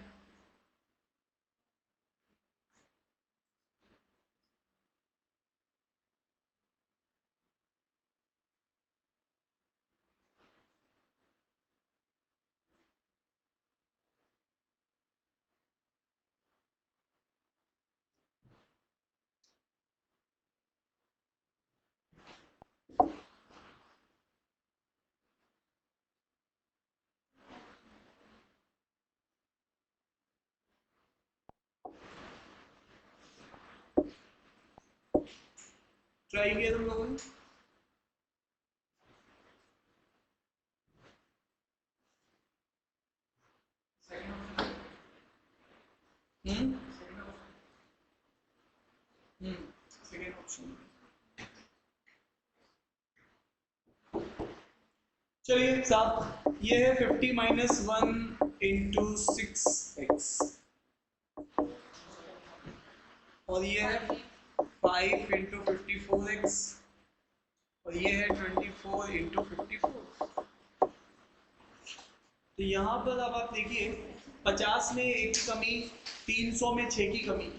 ट्राई किया तुम लोगों ने? Second option. चलिए साहब, ये है 50 - 1 इंटू 6x और ये है 5 इंटू 54x और ये है 24 इंटू 54। तो यहाँ पर अब आप देखिए 50 में 1 की कमी, 300 में 6 की कमी,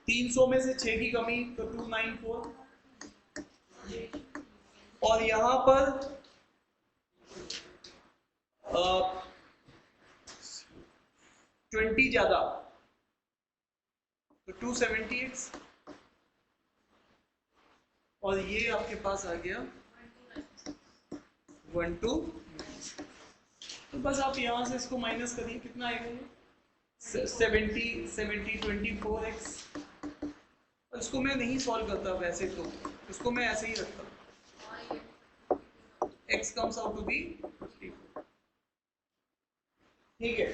300 में से 6 की कमी तो 294 और यहाँ पर 20 ज्यादा तो 278 और ये आपके पास आ गया 12। तो बस आप यहाँ से इसको माइनस करिए, कितना आएगा ये 70 24x। और इसको मैं नहीं सॉल्व करता वैसे, तो इसको मैं ऐसे ही रखता, x comes out to be 54। ठीक है,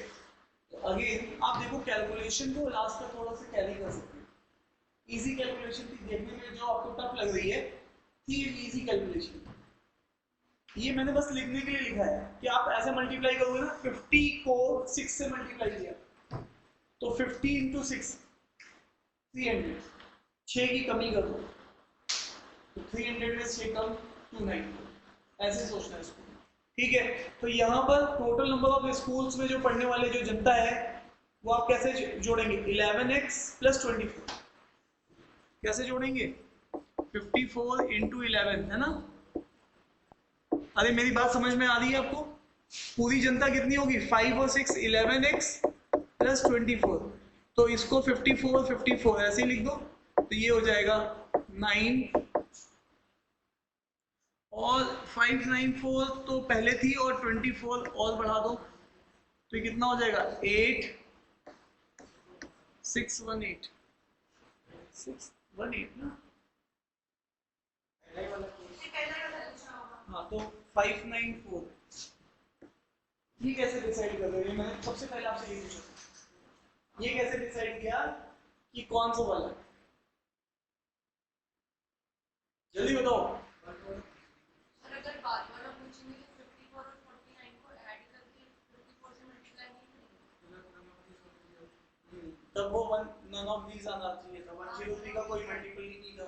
तो अगेन आप देखो कैलकुलेशन को लास्ट तक थोड़ा सा कैरी कर सकते हैं। इजी कैलकुलेशन थी, देखने में जो आपको टफ लग रही है थी इजी कैलकुलेशन। ये मैंने बस लिखने के लिए लिखा है कि आप ऐसे मल्टीप्लाई करोगे ना, 50 को 6 से मल्टीप्लाई किया तो 50 इंटू 6 300, 6 की कमी कर दो तो 300 में 6 कम 290, ऐसे सोचना है इसको। ठीक है, तो यहाँ पर टोटल नंबर ऑफ स्कूल्स में जो पढ़ने वाले जो जनता है वो आप कैसे जोड़ेंगे, 11x प्लस 24 कैसे जोड़ेंगे, 54 इंटू 11 है ना। अरे मेरी बात समझ में आ रही है आपको, पूरी जनता कितनी होगी 5 और 6 11x प्लस 24, तो इसको 54 54 ऐसे ही लिख दो तो ये हो जाएगा 9 और 594 तो पहले थी और 24 और बढ़ा दो तो ये कितना हो जाएगा 8 618 618 ना। हाँ तो 594 ये कैसे डिसाइड कर रहे हो, मैंने सबसे पहले आपसे ये पूछा, ये कैसे डिसाइड किया कि कौन सा वाला, जल्दी बताओ। अगर बार बार आप पूछेंगे कि 54 और 49 को ऐड करके 54 से मल्टीप्लाई नहीं करेंगे तब वो वन नन ऑफ दीज आना चाहिए था, 103 का कोई मल्टीपल ही नहीं था।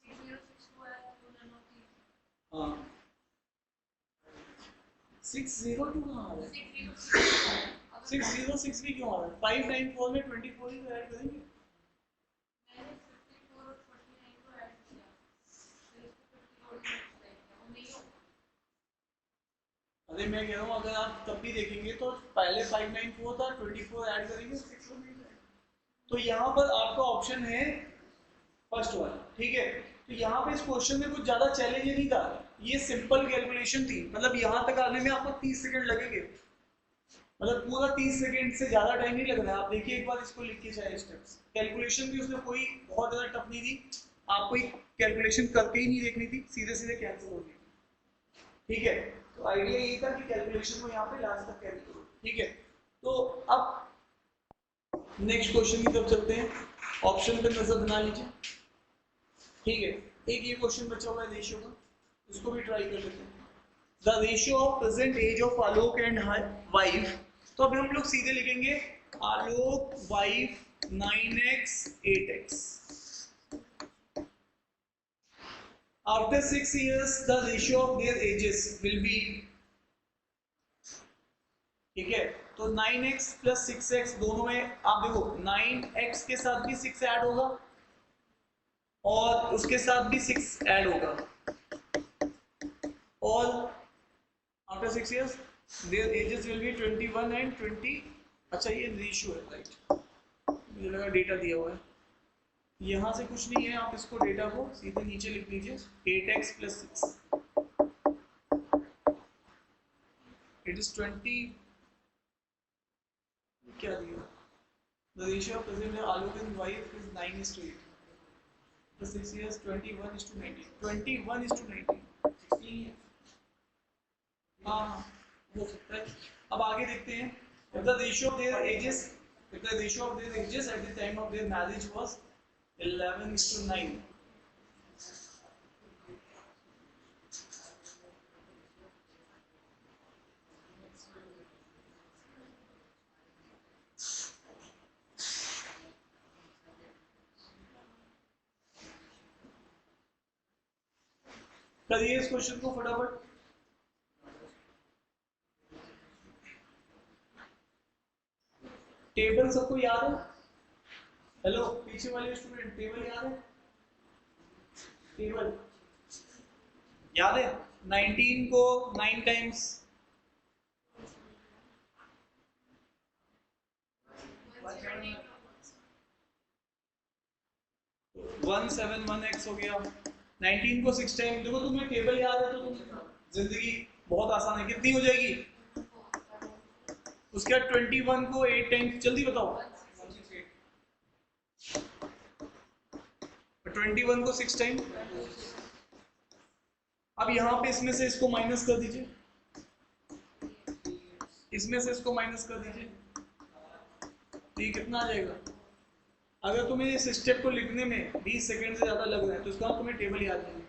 6062 है तो नन ऑफ दीज। हाँ 602 कहाँ आ रहा है, 606 भी क्यों आ रहा है, 594 में 24 ही तो ऐड करेंगे। मैंने 54 और 49 को ऐड किया फिर इसको 54 में मल्टीप्लाई किया वो नहीं होगा। अरे मैं कह रहा हूँ अगर आप तब भी देखेंगे तो पहले 594 था, 24 ऐड करेंगे 618, तो यहाँ पर आपका ऑप्शन है फर्स्ट वाला। ठीक है, तो यहाँ पे इस क्वेश्चन में कुछ ज्यादा चैलेंज नहीं था, ये सिंपल कैलकुलेशन थी, मतलब यहाँ तक आने में आपको 30 सेकंड लगेंगे, मतलब पूरा 30 सेकंड से ज्यादा टाइम नहीं लगना है। आप देखिए एक बार इसको लिख के चाहे स्टेप्स, कैलकुलेशन भी उसमें कोई बहुत ज्यादा टफ नहीं थी, आपको कैलकुलेशन करके ही नहीं देखनी थी, सीधे सीधे कैंसिल हो गई। ठीक है, तो आइडिया ये था कि कैलकुलेशन को यहाँ पे लास्ट तक कैरी करो। ठीक है, तो अब नेक्स्ट क्वेश्चन की तरफ चलते हैं, ऑप्शन पे नजर बना लीजिए। ठीक है, एक ये क्वेश्चन बचा हुआ है रेशियो का, इसको भी ट्राई कर लेते हैं। The ratio of present age of Alok and wife, तो अभी हम लोग सीधे लिखेंगे Alok wife 9x 8x। After 6 years the ratio of their ages will be, ठीक है, तो 9x प्लस 6x दोनों में आप देखो 9x के साथ भी 6 ऐड होगा और उसके साथ भी 6 ऐड होगा, और after 6 years their ages will be 21 and 20। अच्छा ये रेशियो है, राइट, मुझे लगा डेटा दिया हुआ है, यहाँ से कुछ नहीं है, आप इसको डेटा को सीधे नीचे लिख लीजिए 8x प्लस 6 इट इज 20, क्या दिया, the ratio of present Alok and wife is 9:8 plus 6 years 21:19 21:19 16 है। हाँ हो सकता है। अब आगे देखते हैं, if the ratio of their ages at the time of their marriage was 11:9, करिए इस क्वेश्चन को फटाफट। टेबल सबको याद है, हेलो पीछे वाले स्टूडेंट, टेबल याद है, टेबल याद है, 19 को 9 टाइम्स 171x हो गया, 19 को 6 टाइम, देखो तुम्हें टेबल याद है तो तुम जिंदगी बहुत आसान है, कितनी हो जाएगी, उसके बाद 21 को 8 टाइम्स, जल्दी बताओ, 21 को 6 टाइम। अब यहाँ पे इसमें से इसको माइनस कर दीजिए, इसमें से इसको माइनस कर दीजिए, तो ये कितना आ जाएगा? अगर तुम्हें इस स्टेप को लिखने में 20 सेकंड से ज्यादा लग रहा है तो इसका तुम्हें टेबल याद नहीं है,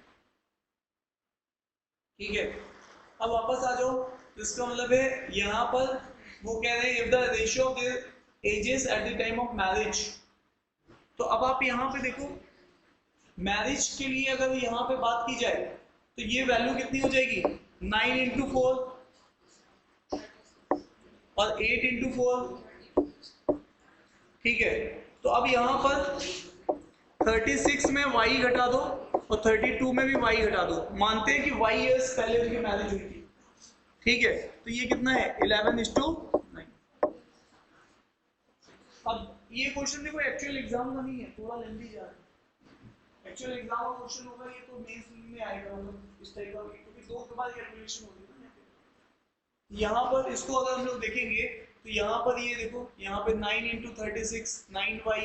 ठीक है। अब वापस आ जाओ, इसका मतलब है यहाँ पर वो कह रहे हैं if the ratio of the ages at the time of marriage, तो अब आप यहाँ पे देखो मैरिज के लिए अगर यहाँ पे बात की जाए तो ये वैल्यू कितनी हो जाएगी? 9 इंटू 4 और 8 इंटू 4, ठीक है। तो अब यहाँ पर 36 में y घटा दो और 32 में भी y घटा दो, मानते हैं कि y ईयर्स पहले उनकी मैरिज हुई थी, ठीक है। तो ये कितना है? 11:9। अब ये क्वेश्चन देखो एक्चुअल एग्जाम का नहीं है, थोड़ा लेंथी जा रहा है। एक्चुअल एग्जाम का क्वेश्चन होगा ये तो मेंस में आएगा, मतलब इस टाइप का, क्योंकि दो के बाद कैलकुलेशन होगी ना। यहाँ पर इसको अगर हम लोग देखेंगे तो यहाँ पर ये देखो, यहाँ पे 9 इंटू 36 9y,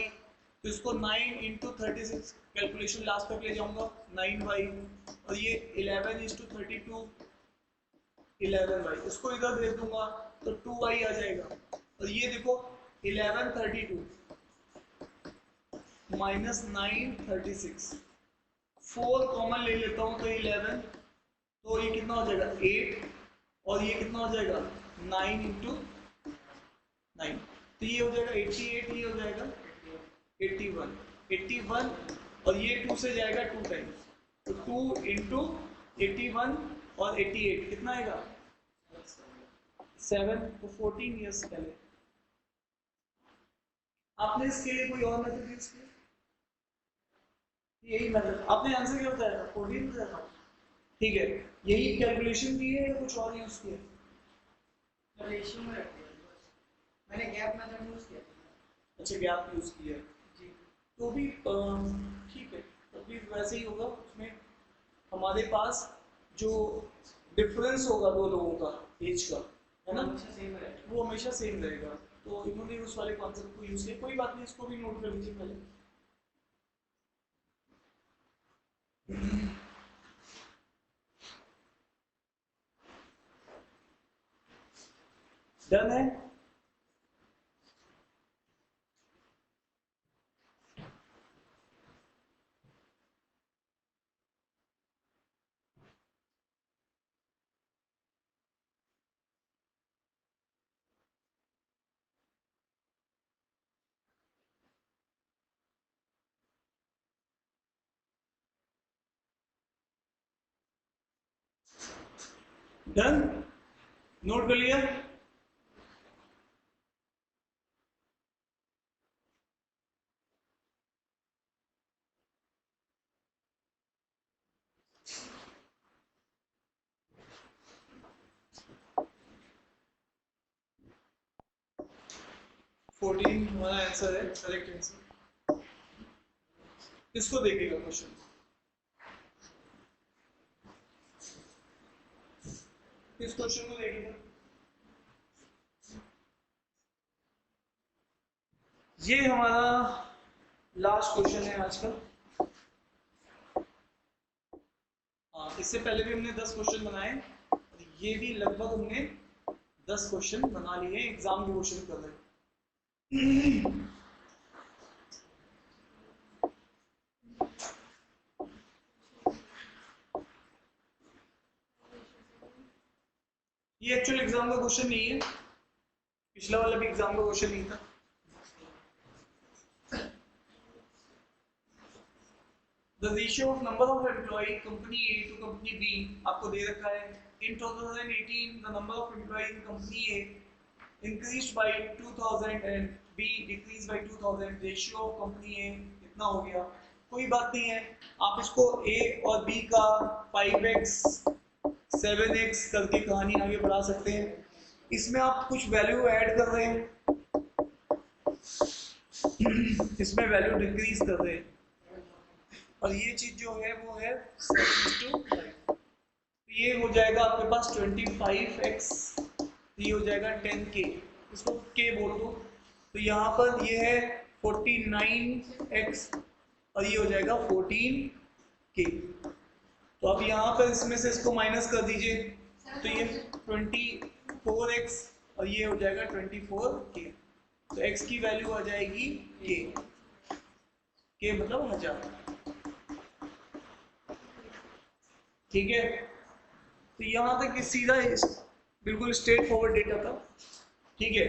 तो इसको 9 इंटू 36 कैलकुलेशन लास्ट तक ले जाऊंगा 9y, और ये 11:32 11y, इसको इधर भेज दूंगा तो 2y आ जाएगा। और ये देखो 11:32 माइनस 9:36, 4 कॉमन ले लेता हूँ तो 11, तो ये कितना हो जाएगा 8, और ये कितना हो जाएगा 9 इंटू 9, तो ये हो जाएगा 88, ये हो जाएगा 81 और ये 2 से जाएगा 2 टाइम्स, तो 2 इंटू 81 और 88 कितना आएगा 7, तो 14 ईयर्स पहले। आपने इसके लिए कोई और मेथड यूज किया? यही मेथड आपने आंसर क्या बताया? 14 बताया, ठीक है। यही कैलकुलेशन की है या कुछ और यूज किया? रेशियो में रखते हैं बस, मैंने गैप मेथड यूज किया। अच्छा गैप यूज किया जी, तो भी ठीक है, तो भी वैसे ही होगा। उसमें हमारे पास जो डिफरेंस होगा दो लोगों का एज का, है ना, हमेशा सेम रहेगा, वो हमेशा सेम रहेगा। तो इन्होंने उस वाले कॉन्सेप्ट को यूज किया, कोई बात नहीं, इसको भी नोट कर लीजिए पहले। डन है? डन, नोट कर लिया? फोर्टीन हमारा आंसर है, करेक्ट आंसर। इसको देखिएगा क्वेश्चन, इस क्वेश्चन को देखिएगा। ये हमारा लास्ट क्वेश्चन है आज का। हाँ, इससे पहले भी हमने 10 क्वेश्चन बनाए, ये भी लगभग हमने 10 क्वेश्चन बना लिए, एग्जाम के क्वेश्चन कर रहे हैं। ये एक्चुअल एग्जाम का क्वेश्चन नहीं है, पिछला वाला भी एग्जाम का क्वेश्चन नहीं था। The ratio of number of employee company A to company B आपको दे रखा है। In 2018, the number of employees in company A increased by 2000 and B decreased by 2000. Ratio of company A इतना हो गया, कोई बात नहीं है। आप इसको A और B का 5x 7x करके कहानी आगे बढ़ा सकते हैं। इसमें आप कुछ वैल्यू ऐड कर रहे हैं, इसमें वैल्यू डिक्रीज कर रहे हैं, और ये चीज जो है वो है 7:5। तो ये हो जाएगा आपके पास 25x, ये हो जाएगा 10k, इसको k बोल दो। तो यहाँ पर ये है 49x और ये हो जाएगा 14k। तो अब यहाँ पर इसमें से इसको माइनस कर दीजिए, तो ये 24x और ये हो जाएगा 24k। तो x की वैल्यू आ जाएगी k मतलब 1000। ठीक है, तो यहां तक कि सीधा बिल्कुल स्ट्रेट फॉरवर्ड डेटा था। ठीक है,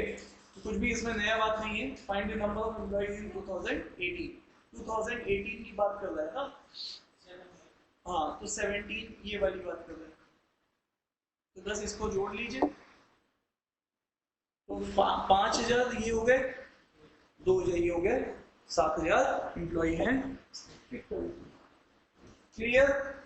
तो कुछ भी इसमें नया बात नहीं है। Find the number of employees in 2018 की बात कर रहा है ना। हाँ, तो 17 ये वाली बात कर रहे हैं। तो 10 इसको जोड़ लीजिए, तो 5000 ये हो गए, 2000 ये हो गए, 7000 एम्प्लॉय हैं। क्लियर?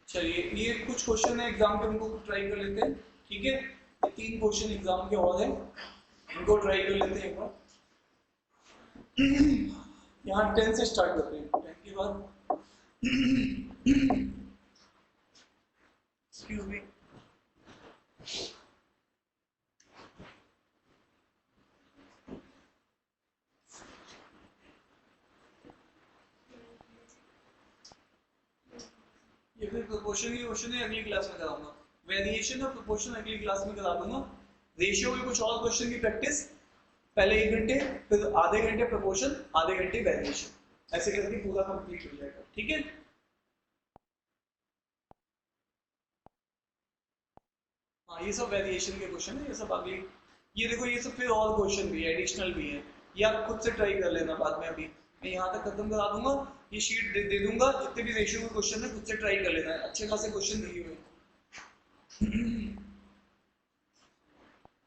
चलिए, ये कुछ क्वेश्चन है एग्जाम के, उनको ट्राई कर लेते हैं। ठीक है, ये 3 क्वेश्चन एग्जाम के और हैं, इनको ट्राई कर लेते हैं एक बार। यहाँ 10 से स्टार्ट करते हैं। 10 के बाद एक्सक्यूज मी, ये फिर प्रोपोर्शन की क्वेश्चन है, अगली क्लास में कराऊंगा। वेरिएशन और प्रोपोर्शन अगली क्लास में करा दूंगा। रेशियो के कुछ और क्वेश्चन की प्रैक्टिस पहले 1 घंटे, फिर आधे घंटे प्रोपोर्शन, आधे घंटे वेरिएशन, ऐसे करके पूरा कंप्लीट हो जाएगा। ठीक है, हाँ, ये सब वेरिएशन के क्वेश्चन है, ये सब अगली, ये देखो ये सब फिर और क्वेश्चन भी है, एडिशनल भी है, ये आप खुद से ट्राई कर लेना बाद में। अभी मैं यहाँ तक खत्म करा दूंगा, ये शीट दे दूंगा, जितने भी रेशियो के क्वेश्चन है खुद से ट्राई कर लेना है, अच्छे खासे क्वेश्चन दिए हुए हैं।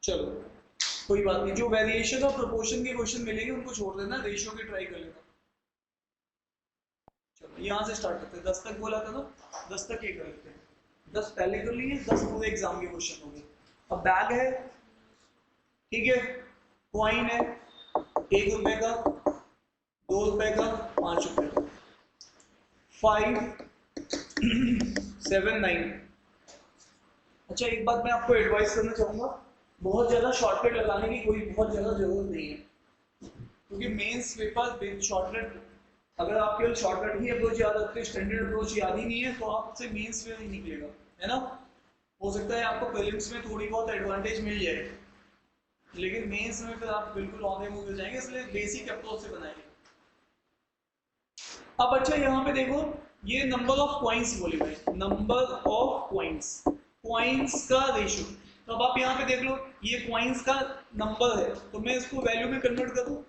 चलो कोई बात नहीं, जो वेरिएशन और प्रोपोर्शन के क्वेश्चन मिलेंगे उनको छोड़ देना, रेशियो के ट्राई कर लेना। चलो यहाँ से स्टार्ट करते हैं, 10 तक बोला था ना, 10 तक ये कर लेते हैं। 10 पहले कर लिए, 10 पूरे एग्जाम के क्वेश्चन हो गए। अब बैग है, ठीक है, कॉइन है, 1 रुपए का, 2 रुपए का, 5 रुपए का, 5, 7, 9। अच्छा, एक बात मैं आपको एडवाइस करना चाहूंगा, बहुत ज्यादा शॉर्टकट लगाने की कोई बहुत ज्यादा जरूरत नहीं है, क्योंकि मेंस पेपर शॉर्टकट, अगर आप केवल शॉर्टकट ही अप्रोच याद रखते हैं, स्टैंडर्ड अप्रोच याद ही नहीं है, तो आपसे मेंस में नहीं निकलेगा, है ना। हो सकता है आपको प्रीलिम्स में थोड़ी बहुत एडवांटेज मिल जाए, लेकिन मेंस में फिर आप बिल्कुल ऑन मूव हो जाएंगे, इसलिए बेसिक अप्रोच से बनाएंगे। अब अच्छा, यहाँ पे देखो, ये नंबर ऑफ कॉइन्स बोले हुए, नंबर ऑफ कॉइन्स, कॉइन्स का रेशियो। तो अब आप यहाँ पे देख लो, ये कॉइन्स का नंबर है, तो मैं इसको वैल्यू में कन्वर्ट कर दूं,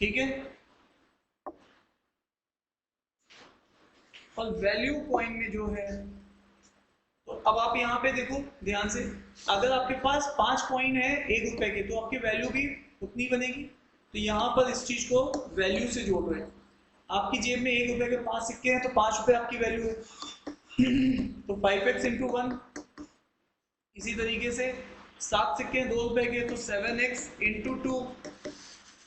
ठीक है। और वैल्यू कॉइन में जो है, तो अब आप यहाँ पे देखो ध्यान से, अगर आपके पास 5 कॉइन है 1 रुपए के, तो आपकी वैल्यू भी उतनी बनेगी। तो यहाँ पर इस चीज को वैल्यू से जोड़ रहे हैं। आपकी जेब में 1 रुपए के 5 सिक्के हैं, तो 5 रुपए आपकी वैल्यू है। तो 5x into 1, इसी तरीके से 7 सिक्के 2 रुपए के, तो 7x into 2,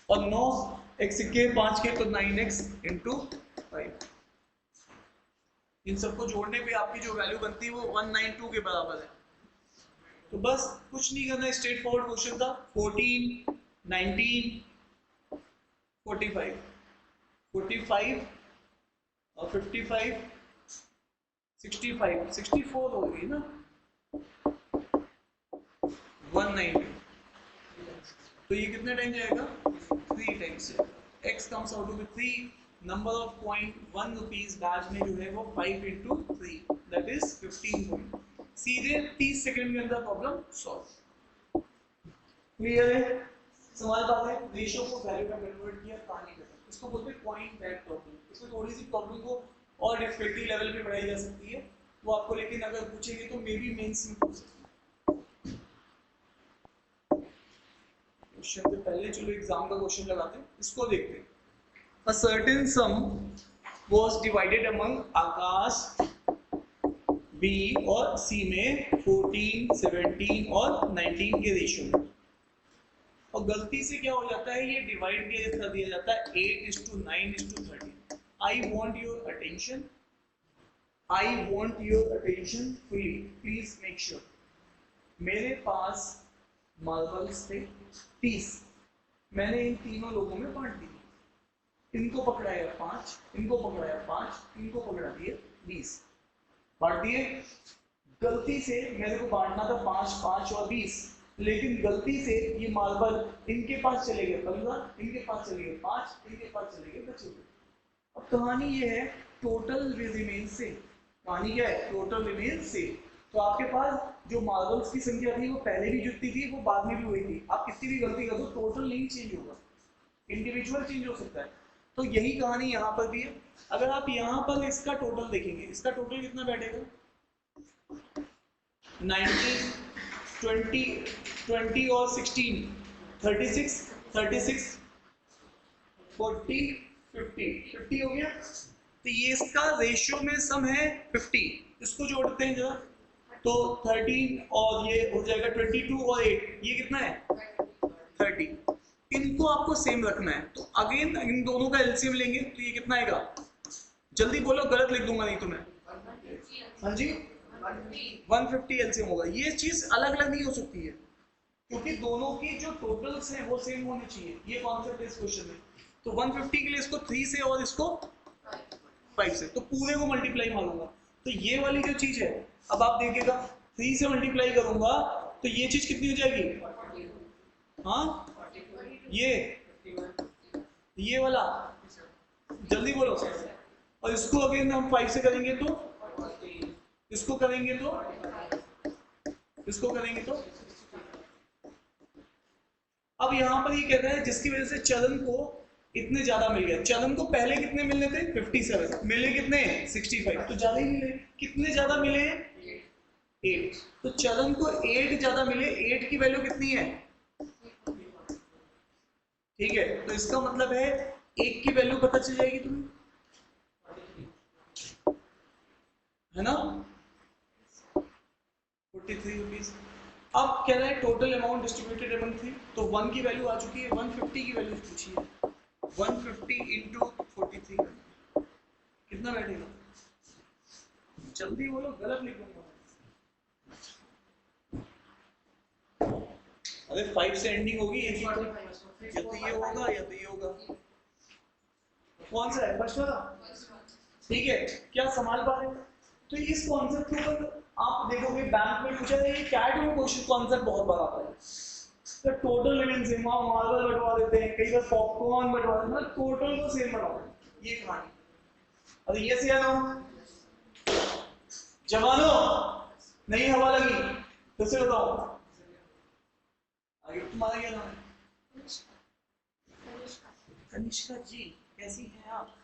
और 9 एक सिक्के 5 के, तो 9x into 5। इन सबको जोड़ने पे आपकी जो वैल्यू बनती है वो 192 के बराबर है। तो बस कुछ नहीं करना, स्ट्रेट फॉरवर्ड क्वेश्चन था। 14, 19, 45, 45 और 55, 65, 64 हो गई ना, 190। तो ये कितने टाइम जाएगा? 3 times. x comes out to be 3, number of coin 1 rupees batch में जो है वो 5 into 3, दैट इज 15 कॉइन। सीधे 30 सेकंड के अंदर प्रॉब्लम सॉल्व। क्लियर है? सवाल बात है, रेशियो को वैल्यू में कन्वर्ट किया, कहानी खत्म। इसको बोलते हैं कॉइन बैक प्रॉब्लम। इसमें थोड़ी सी प्रॉब्लम को और डिफिकल्टी लेवल पे बढ़ाई जा सकती है वो आपको, लेकिन अगर पूछेंगे तो मे बी मेंस में पूछ सकते हैं। क्वेश्चन से पहले चलो एग्जाम का क्वेश्चन लगाते हैं, इसको देखते हैं। A certain sum was divided among Akash, B और C में 14, 17 और 19 के रेशियो में, और गलती से क्या हो जाता है, ये डिवाइड कर दिया जाता है 8:9:13। I want your attention. I want your attention fully. Please make sure. मेरे पास मार्बल्स थे 30, मैंने इन तीनों लोगों में बांट दी। इनको पकड़ाया 5, इनको पकड़ाया 5, इनको पकड़ा दिए 20, बांट दिए। गलती से मेरे को बांटना था 5, 5 और 20, लेकिन गलती से ये मार्बल इनके पास चले गए 15, इनके पास चले गए 5, इनके पास चले गए बचे हुए। अब कहानी ये है टोटल रिमेन से। कहानी क्या है? टोटल रिमेन से। तो आपके पास जो मार्बल्स की संख्या थी वो पहले भी जितनी थी वो बाद में भी हुई थी। आप कितनी भी गलती कर दो टोटल नहीं चेंज होगा, इंडिविजुअल चेंज हो सकता है। तो यही कहानी यहाँ पर भी है। अगर आप यहाँ पर इसका टोटल देखेंगे, इसका टोटल कितना बैठेगा? 19, 20 और 16, 36, 36, 40, 50 हो गया। तो ये इसका रेशियो में सम है 50। इसको जोड़ते हैं जरा, तो 13 और ये हो जाएगा 22 और 8, ये कितना है? 30। इनको आपको सेम रखना है। तो अगेन इन दोनों का एलसीएम लेंगे तो ये कितना आएगा? जल्दी बोलो, गलत लिख दूंगा नहीं तो मैं। हाँ जी, 150 एलसीएम होगा। ये चीज अलग अलग नहीं हो सकती है, क्योंकि दोनों की जो टोटल्स हैं वो सेम होने चाहिए। ये कॉन्सेप्ट है इस क्वेश्चन में। तो 150 के लिए इसको 3 से और इसको 5 से, तो पूरे को मल्टीप्लाई मारूंगा। तो ये वाली जो चीज है, अब आप देखिएगा 3 से मल्टीप्लाई करूंगा तो ये चीज कितनी हो जाएगी? हाँ, ये वाला, जल्दी बोलो। और इसको अगेन हम 5 से करेंगे तो, इसको करेंगे तो, इसको करेंगे तो। अब यहां पर ये कहता है जिसकी वजह से चलन को इतने ज्यादा मिल गया। चलन को पहले कितने मिलने थे? 57, मिले कितने? 65, तो ज्यादा ही मिले। कितने ज्यादा मिले? 8। तो चलन को 8 ज्यादा मिले। 8 की वैल्यू कितनी है? ठीक है, तो इसका मतलब है 1 की वैल्यू पता चल जाएगी तुम्हें, है ना? 43 रुपीज। अब कह रहा है टोटल अमाउंट डिस्ट्रीब्यूटेड अमंग 3, तो 1 की वैल्यू आ चुकी है। 150 की वैल्यू पूछी है। 150 इंटू 43 कितना बैठेगा? जल्दी बोलो, गलत लिखूंगा। अरे 5 से एंडिंग होगी, एक ही तो, या तो ये होगा या तो ये होगा। कौन सा है? फर्स्ट वाला। ठीक है, क्या संभाल पा रहे हो? तो इस कॉन्सेप्ट के ऊपर आप देखोगे बैंक में पूछा जाए, कैट में क्वेश्चन कॉन्सेप्ट बहुत बार आता है। तो टोटल लिविंग सेम, वहाँ मार्बल बंटवा देते हैं, कई बार पॉपकॉर्न बंटवा देते हैं, टोटल को सेम बनवा देते हैं। ये कहानी। अरे ये से जवानों, नहीं हवा लगी, फिर से बताओ। आगे तुम्हारा क्या नाम है? कनिष्का जी, कैसी हैं आप?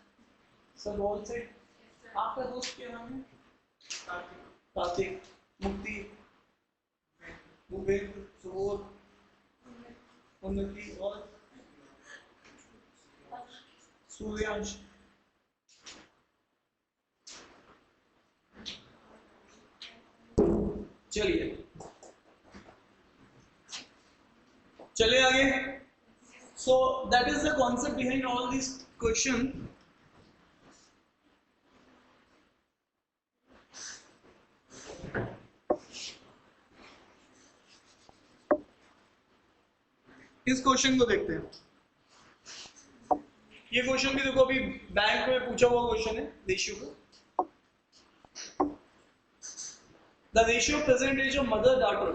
सब ऑल से। आपका दोस्त क्या नाम है? कार्तिक, मुक्ति, भूपेंद्र, सुबोध, उन्नति और सूर्यांश। चलिए आगे। So that is the concept behind all these question. इस क्वेश्चन को देखते हैं। ये क्वेश्चन भी देखो, अभी बैंक में पूछा हुआ क्वेश्चन है रेशियो का। The ratio present age of mother daughter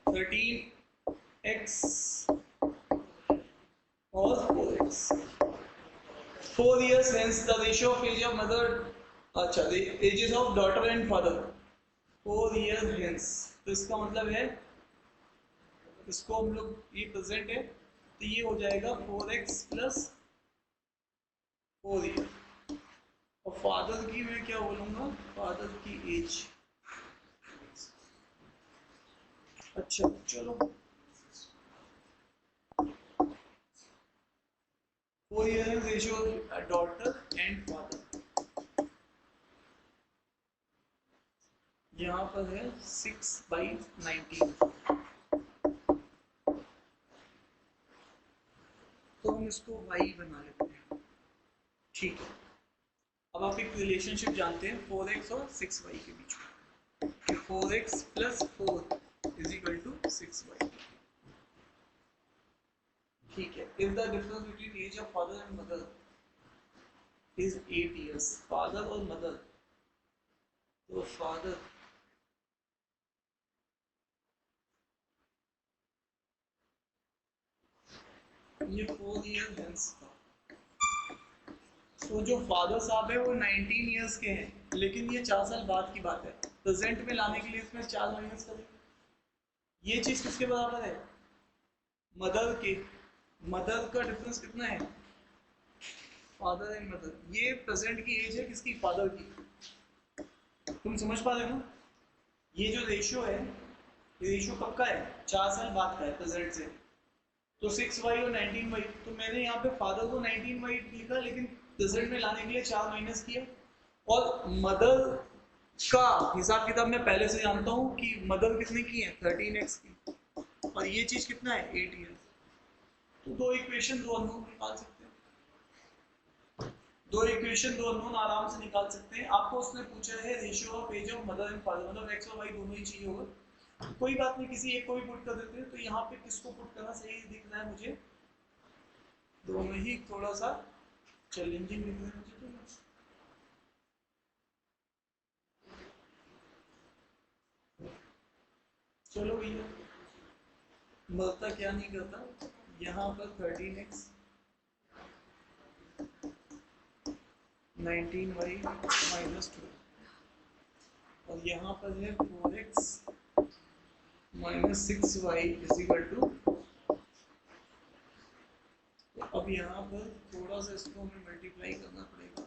13x or 4x 4 years hence the ratio of age of mother, अच्छा the ages of daughter and father 4 years hence। तो इसका मतलब है, इसको हम लोग, ये प्रेजेंट है तो ये हो जाएगा 4x प्लस 4 ईयर। और फादर की मैं क्या बोलूंगा? फादर की एज। अच्छा चलो, 4 years ratio daughter and father। यहाँ पर है 6/19। तो हम इसको y बना लेते हैं। ठीक है, अब आप एक रिलेशनशिप जानते हैं 4x और 6y के बीच में, कि 4x plus 4 is equal to 6y। ठीक है, if the difference between age of father and mother is 8 years, father और मदर, तो फादर ये 4 year हेंस था, तो जो फादर साहब है वो 19 years के हैं, लेकिन ये 4 साल बाद की बात है, प्रेजेंट में लाने के लिए इसमें 4 माइनस करेंगे। ये चीज किसके बराबर है? मदर के। मदर का डिफरेंस कितना है? Father and mother. ये प्रेजेंट की एज है किसकी? फादर की। तुम समझ पा रहे हो? ये जो रेशियो है, ये रेशियो कब का है? 4 साल बाद का है प्रेजेंट से। तो 6y और 19y, तो मैंने यहाँ पे फादर को 19y लिखा, लेकिन प्रेजेंट में लाने के लिए 4 माइनस किया। और मदर का हिसाब किताब मैं पहले से जानता हूँ कि मदर कितने की है? 13x की, और ये चीज कितना है? 8 years। तो दो इक्वेशन, दो अननोन निकाल सकते हैं, दो इक्वेशन दो अननोन आराम से निकाल सकते हैं। आपको उसने पूछा है ratio of age of mother and father, मतलब x और y दोनों ही चाहिए होगा। कोई बात नहीं, किसी एक को भी पुट कर देते हैं। तो यहाँ पे किसको पुट करना सही दिख रहा है मुझे? दोनों ही थोड़ा सा चैलेंजिंग दिख रहा है मुझे। चलो भैया, मरता क्या नहीं करता। यहाँ पर 13x 19y माइनस 2, और यहाँ पर है 4x minus 6y is equal to. अब यहाँ पर थोड़ा सा इसको हमें मल्टीप्लाई करना पड़ेगा।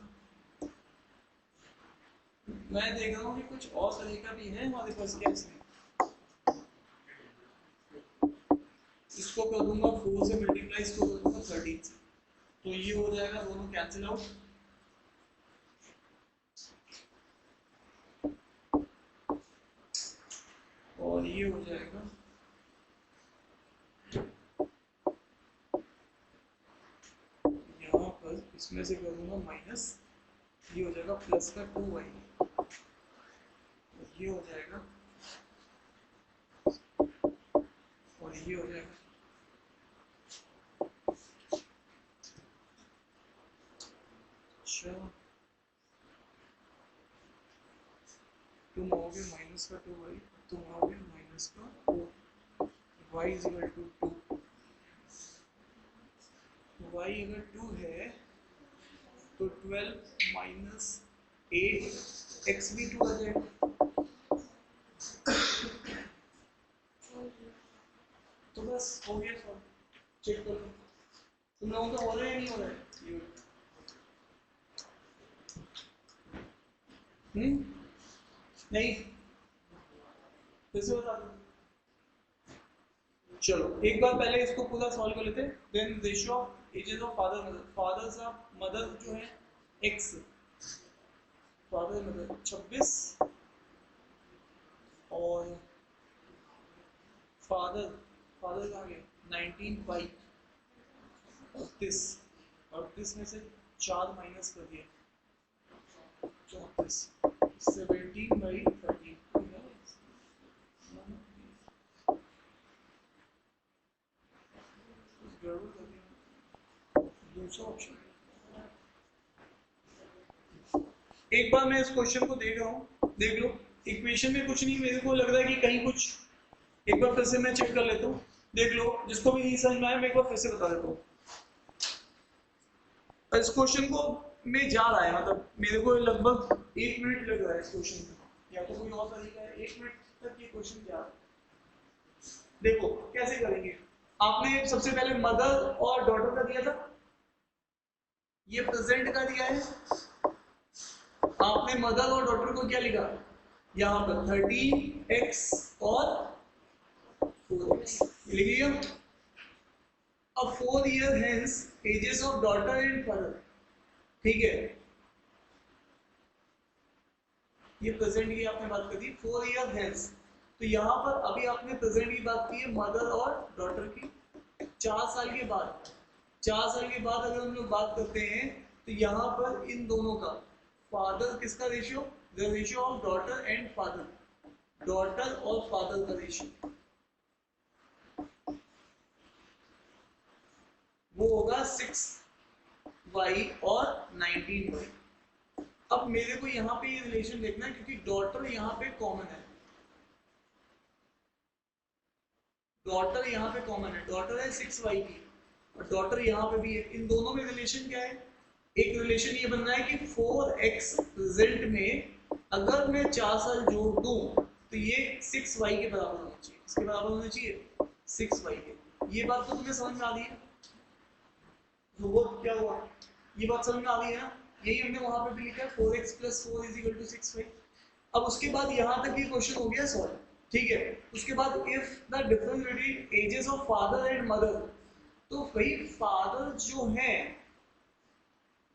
मैं देख रहा हूँ कि कुछ और तरीका भी है हमारे पास। कैसे? इसको कर दूंगा 4 से मल्टीप्लाई, इसको कर दूंगा 13 से, तो ये हो जाएगा, दोनों कैंसिल आउट। और ये हो जाएगा यहाँ पर, इसमें से करूँगा माइनस, ये हो जाएगा प्लस का 2y, ये हो जाएगा, और ये हो जाएगा। अच्छा, तुम आओगे माइनस का 2y, तुम आओगे माइनस का 4, y is equal to 2। y अगर 2 है तो 12 माइनस 8 x भी 2 आ जाएगा। तो बस हो गया सॉल्व। चेक कर लो तुम लोगों का हो रहा है या नहीं हो रहा है। नहीं, फिर से बता दो। चलो एक बार पहले इसको पूरा सॉल्व कर लेते हैं। Then ratio of ages of father mother, father साहब मदर जो है x, फादर मदर 26, और फादर कहाँ गया? 19y, 38 में से 4 माइनस कर दिया, 34, 17/13। दूसरा ऑप्शन। एक बार मैं इस क्वेश्चन को देख रहा हूँ, देख लो। इक्वेशन में कुछ नहीं, मेरे को लग रहा है कि कहीं कुछ, एक बार फिर से मैं चेक कर लेता हूँ। देख लो, जिसको भी नहीं समझ में आया मैं एक बार फिर से बता देता हूँ। इस क्वेश्चन को मैं जा रहा है, मतलब मेरे को लगभग 1 मिनट लग रहा है इस क्वेश्चन में, या तो कोई और तरीका है। 1 मिनट तक ये क्वेश्चन जा रहा है। देखो कैसे करेंगे। आपने सबसे पहले मदर और डॉटर का दिया था, ये प्रेजेंट का दिया है। आपने मदर और डॉटर को क्या लिखा? यहाँ पर 13x और 4x लिख लिया। अब 4 year hence ages of daughter and father, ठीक है, ये प्रेजेंट की आपने बात कर दी 4 year hence। तो यहाँ पर अभी आपने प्रेजेंट की बात की है, मदर और डॉटर की। 4 साल के बाद, 4 साल के बाद अगर हम लोग बात करते हैं तो यहाँ पर इन दोनों का फादर किसका ratio, the ratio of daughter and father, daughter और फादर का रेशियो वो होगा 6y और 19y। अब मेरे को यहाँ पे ये रिलेशन देखना है क्योंकि डॉटर यहाँ पे कॉमन है, डॉटर यहाँ पे कॉमन है, डॉटर है 6y की और डॉटर यहाँ पे भी है। इन दोनों में रिलेशन क्या है, एक रिलेशन ये बन रहा है कि 4x प्रेजेंट में अगर मैं 4 साल जोड़ दूं तो ये 6y के बराबर होना चाहिए, इसके बराबर होना चाहिए 6y के। ये बात तो तुम्हें समझ में आ रही है, तो वो क्या हुआ, ये बात समझ में आ रही है ना, यही हमने वहां पे भी लिखा है 4x + 4 = 6y। अब उसके बाद यहाँ तक ये क्वेश्चन हो गया सॉल्व, ठीक है। उसके बाद if the difference between ages of father and mother, तो भाई फादर जो है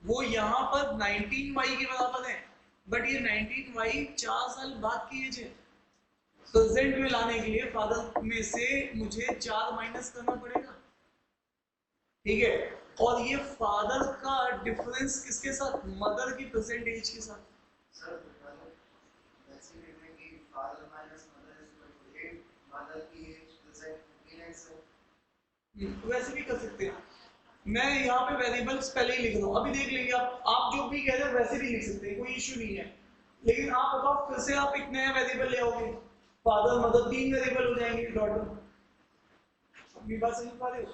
वो यहाँ पर 19y के बराबर है, बट ये 19y 4 साल बाद की एज है। प्रेजेंट में लाने के लिए फादर में से मुझे 4 माइनस करना पड़ेगा, ठीक है। और ये फादर का डिफरेंस किसके साथ, मदर की प्रेजेंट एज के साथ। सर वैसे भी है कि father minus mother is equal to 8, mother की एज प्रेजेंट 15 सर। वैसे भी कर सकते हैं, मैं यहाँ पे वेरिएबल्स पहले ही लिख रहा हूँ, अभी देख लेंगे आप जो भी कह रहे हो वैसे भी लिख सकते हैं, कोई इश्यू नहीं है। लेकिन आप बताओ फिर से आप एक नया वेरिएबल ले आओगे, फादर मदर 3 वेरिएबल हो जाएंगे, डॉटर, अपनी बात समझ पा रहे हो।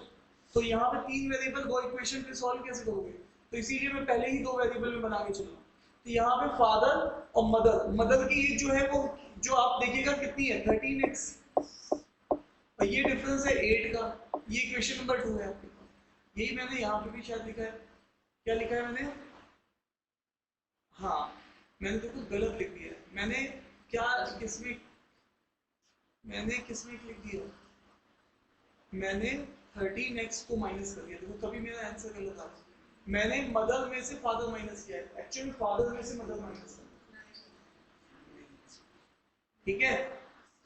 तो यहाँ पे 3 वेरिएबल 2 इक्वेशन पे सॉल्व कैसे करोगे, तो इसीलिए मैं पहले ही 2 वेरिएबल में बना के चलूँ। तो यहाँ पे फादर और मदर की एज जो है वो जो आप देखिएगा कितनी है 13x, और ये डिफरेंस है 8 का, ये इक्वेशन नंबर 2 है आपके पास। यही मैंने यहाँ पे भी शायद लिखा है, क्या लिखा है मैंने, हाँ मैंने तो कुछ गलत लिख दिया है, मैंने किसमें लिख दिया, मैंने 13x को माइनस कर दिया, देखो कभी मेरा आंसर गलत आ, मैंने मदर में से फादर माइनस किया है, एक्चुअली फादर में से मदर माइनस किया, ठीक है।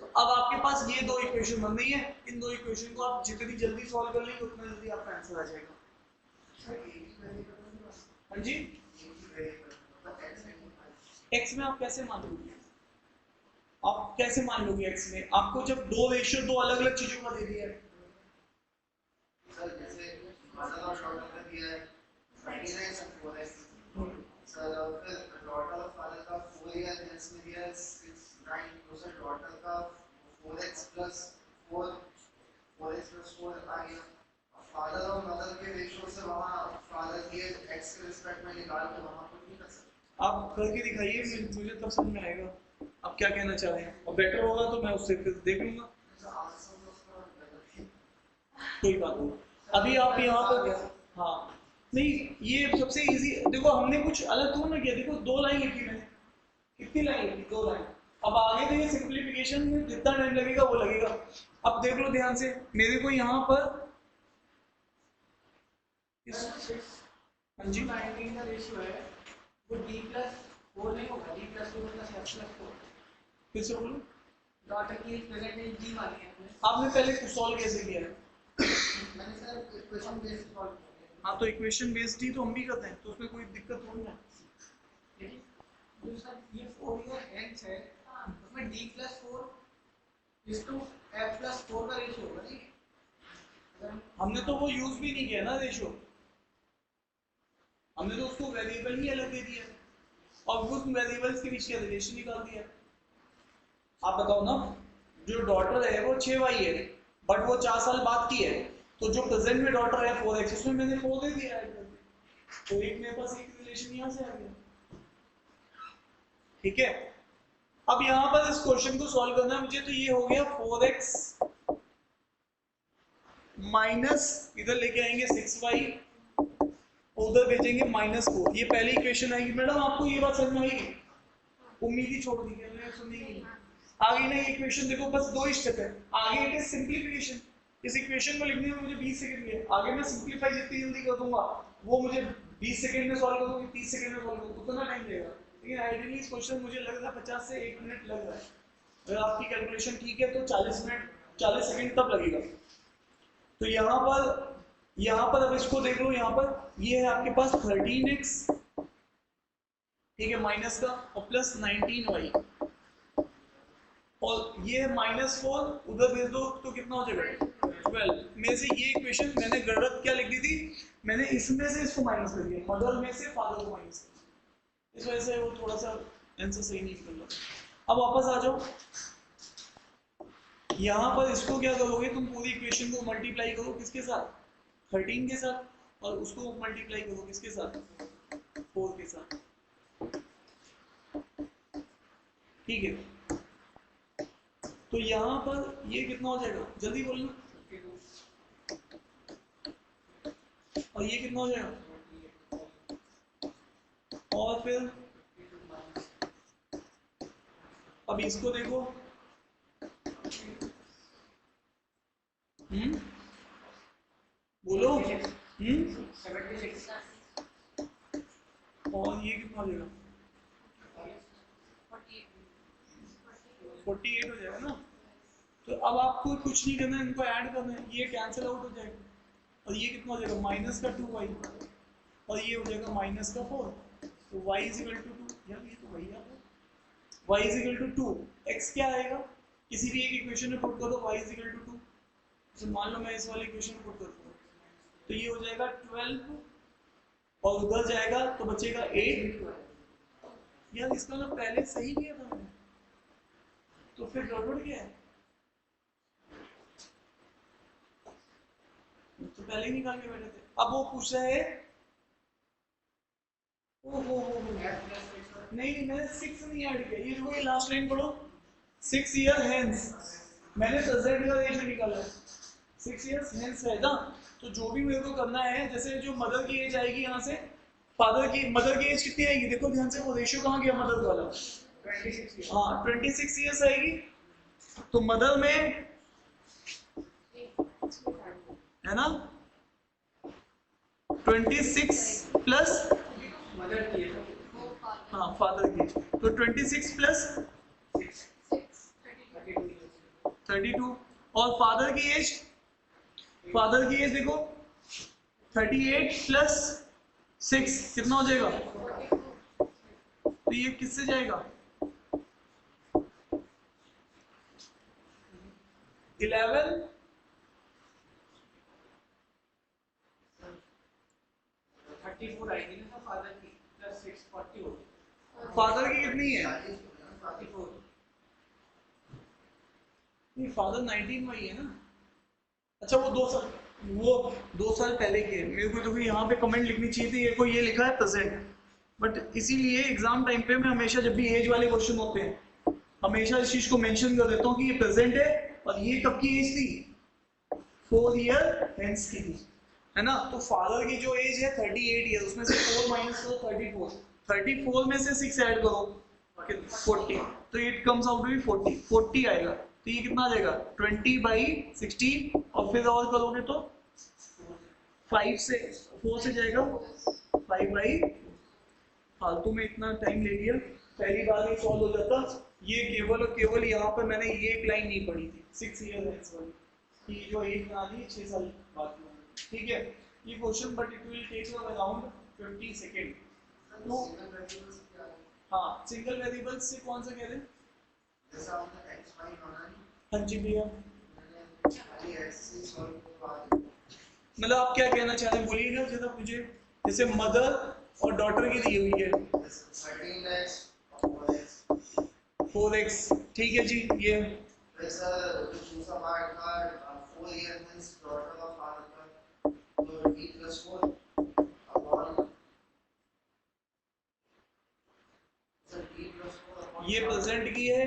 तो अब आपके पास ये 2 इक्वेशन बन रही है, इन 2 इक्वेशन को आप जितनी जल्दी सॉल्व कर लेंगे उतना जल्दी आपका आंसर आ जाएगा। हाँ जी, x में आप कैसे मान लोगे, आप कैसे मान लोगे x में, आपको जब 2 रेशियो 2 अलग अलग चीजों का दे दिया है। सर जैसे मदर और डॉटर का दिया है 29 और 4x, सर फिर डॉटर और फादर का 4 या जेंट्स में दिया है 6 9, तो सर डॉटर का 4x + 4 आ गया। फादर और मदर के रेशियो से वहाँ फादर की x के रिस्पेक्ट में निकाल के वहाँ पर नहीं कर सकते, आप करके दिखाइए, मुझे तब समझ में आएगा आप क्या कहना चाह रहे हैं, और बेटर होगा तो मैं उससे फिर देख लूंगा, कोई बात नहीं। अभी आप यहाँ पर, हाँ नहीं ये सबसे इजी, देखो हमने कुछ अलग तो ना किया, देखो 2 लाइन लिखी मैंने, कितनी लाइन लिखी, 2 लाइन। अब आगे तो ये सिंप्लीफिकेशन में जितना टाइम लगेगा वो लगेगा। अब देख लो ध्यान से, मेरे को यहाँ पर हाँ जी 19 का रेशियो है वो d+4 नहीं होगा, d+2 + f+4। फिर से बोलो, डॉटर की प्रेजेंट एज d मानी है हमने। आपने पहले सॉल्व कैसे किया है, मैंने सर इक्वेशन बेस्ड सॉल्व किया है। हाँ तो इक्वेशन बेस्ड ही तो हम भी करते हैं, तो उसमें कोई दिक्कत थोड़ी है। लेकिन जो सर ये 4 ईयर x है उसमें d+4 = f+4 का रेशियो होगा, ठीक है। हमने तो वो यूज भी नहीं किया ना रेशियो, हमने तो उसको वेरिएबल ही अलग दे दिया और उस वेरिएबल्स के बीच का रिलेशन निकाल दिया। आप बताओ ना, जो डॉटर है वो 6y है बट वो 4 साल बाद की है, तो जो प्रेजेंट में डॉटर है 4x, उसमें मैंने 4 दे दिया है, तो एक मेरे पास एक रिलेशन यहाँ से आ गया, ठीक है। अब यहाँ पर इस क्वेश्चन को सॉल्व करना है मुझे, तो ये हो गया 4x माइनस इधर लेके आएंगे 6y, उधर भेजेंगे -4। ये पहली इक्वेशन आएगी। मैडम आपको ये बात समझ में आएगी, उम्मीद ही छोड़ दी मैंने, सुनने की आगे ना। ये इक्वेशन देखो बस 2 स्टेप है, आगे इट इज सिंप्लीफिकेशन। इस इक्वेशन को लिखने में मुझे 20 सेकंड लगे, आगे मैं सिंप्लीफाई जितनी जल्दी कर दूंगा वो मुझे 20 सेकंड में सॉल्व कर दूंगी, 30 सेकंड में सॉल्व कर दूंगा, उतना टाइम लगेगा। लेकिन आइडियली इस क्वेश्चन मुझे लग रहा है 50 से 1 मिनट लग रहा है, अगर आपकी कैलकुलेशन ठीक है तो 40 सेकंड तब लगेगा। तो यहाँ पर यहाँ पर अब इसको देख लो, यहाँ पर ये है आपके पास 13x, ठीक है, माइनस का, और प्लस 19y, और ये है -4, उधर भेज दो तो कितना हो जाएगा 12 में से। ये इक्वेशन मैंने गलत क्या लिख दी थी, मैंने इसमें से इसको माइनस कर दिया, मदर में से फादर को माइनस कर दिया, इस वजह से वो थोड़ा सा आंसर सही नहीं निकल रहा। अब वापस आ जाओ, यहाँ पर इसको क्या करोगे तुम, पूरी इक्वेशन को मल्टीप्लाई करो किसके साथ, 13 के साथ, और उसको मल्टीप्लाई करो किसके साथ, 4 के साथ, ठीक है। तो यहाँ पर ये कितना हो जाएगा, जल्दी बोलना, और ये कितना हो जाएगा, और फिर अब इसको देखो, बोलो, 76 और ये कितना हो जाएगा, 48 हो जाएगा ना। तो अब आपको कुछ नहीं करना है, इनको ऐड करना है, ये कैंसिल आउट हो जाएगा, और ये कितना हो जाएगा माइनस का 2y, और ये हो जाएगा माइनस का 4, तो y इज इक्वल टू 2, यार ये तो वही आ रहा है, y is equal to 2, x क्या आएगा, किसी भी एक इक्वेशन में पुट कर दो, y इज इक्वल टू 2, तो मान लो मैं इस वाली इक्वेशन में पुट करता हूँ, तो ये हो जाएगा 12, और उधर जाएगा तो बचेगा 8, यार इसका ना पहले सही किया था मैंने, तो फिर गड़बड़ क्या है, तो पहले ही निकाल के बैठे थे। अब वो पूछ रहा है, ओहो नहीं मैंने 6 नहीं ऐड किया, ये देखो ये लास्ट लाइन पढ़ो, 6 ईयर हेंस, मैंने प्रेजेंट का एज निकाला है, 6 ईयर्स हेंस है ना। तो जो भी मेरे को करना है, जैसे जो मदर की एज आएगी यहाँ से, फादर की, मदर की एज कितनी आएगी, देखो ध्यान से, वो रेशियो कहाँ गया मदर वाला, 26 हाँ 26 ईयर्स आएगी, तो मदर में है ना 26 प्लस, मदर की है हाँ फादर की, तो 26 प्लस 32, और फादर की एज, फादर की एज देखो 38 प्लस 6 कितना हो जाएगा, तो ये किससे जाएगा, 11, 34 आएगी ना फादर की, प्लस 6 40 होगी, फादर की कितनी है, 44 नहीं फादर 19 में ही है ना, अच्छा वो 2 साल पहले के, मेरे को तो यहाँ पे कमेंट लिखनी चाहिए थी, ये को ये लिखा है प्रेजेंट, बट इसीलिए एग्जाम टाइम पे मैं हमेशा जब भी एज वाले क्वेश्चन होते हैं हमेशा इस चीज को मेंशन कर देता हूँ कि ये प्रेजेंट है, और ये कब की एज थी, 4 ईयर हेंस की थी, है ना। तो फादर की जो एज है 38 ईयर, उसमें से 4 माइनस करो 34 में से 6 ऐड करो 40, तो it comes out to be 40 आएगा, तो ये कितना आ जाएगा 20/16, और फिर और करोगे तो 4 से जाएगा 5/, फालतू में इतना टाइम ले लिया, पहली बार में सॉल्व हो जाता, ये केवल और केवल यहाँ पर मैंने ये एक लाइन नहीं पढ़ी थी 6 ईयर हेंस वाली, ये जो एक बना दी 6 साल बाद में, ठीक है ये question, but it will take you around 50 second. तो हाँ सिंगल वेरिएबल से कौन सा कह रहे हैं, जैसा हमने x y माना है, हाँ जी भैया, मैंने x से सॉल्व किया, मतलब आप क्या कहना चाह रहे हैं बोलिएगा जरा मुझे, जैसे मदर और डॉटर की दी हुई है 13x और 4x, ठीक है जी, ये वैसा दूसरा पार्ट था 4 year means daughter of father का, तो d + 4 upon, sir d + 4 upon, ये प्रेजेंट की है,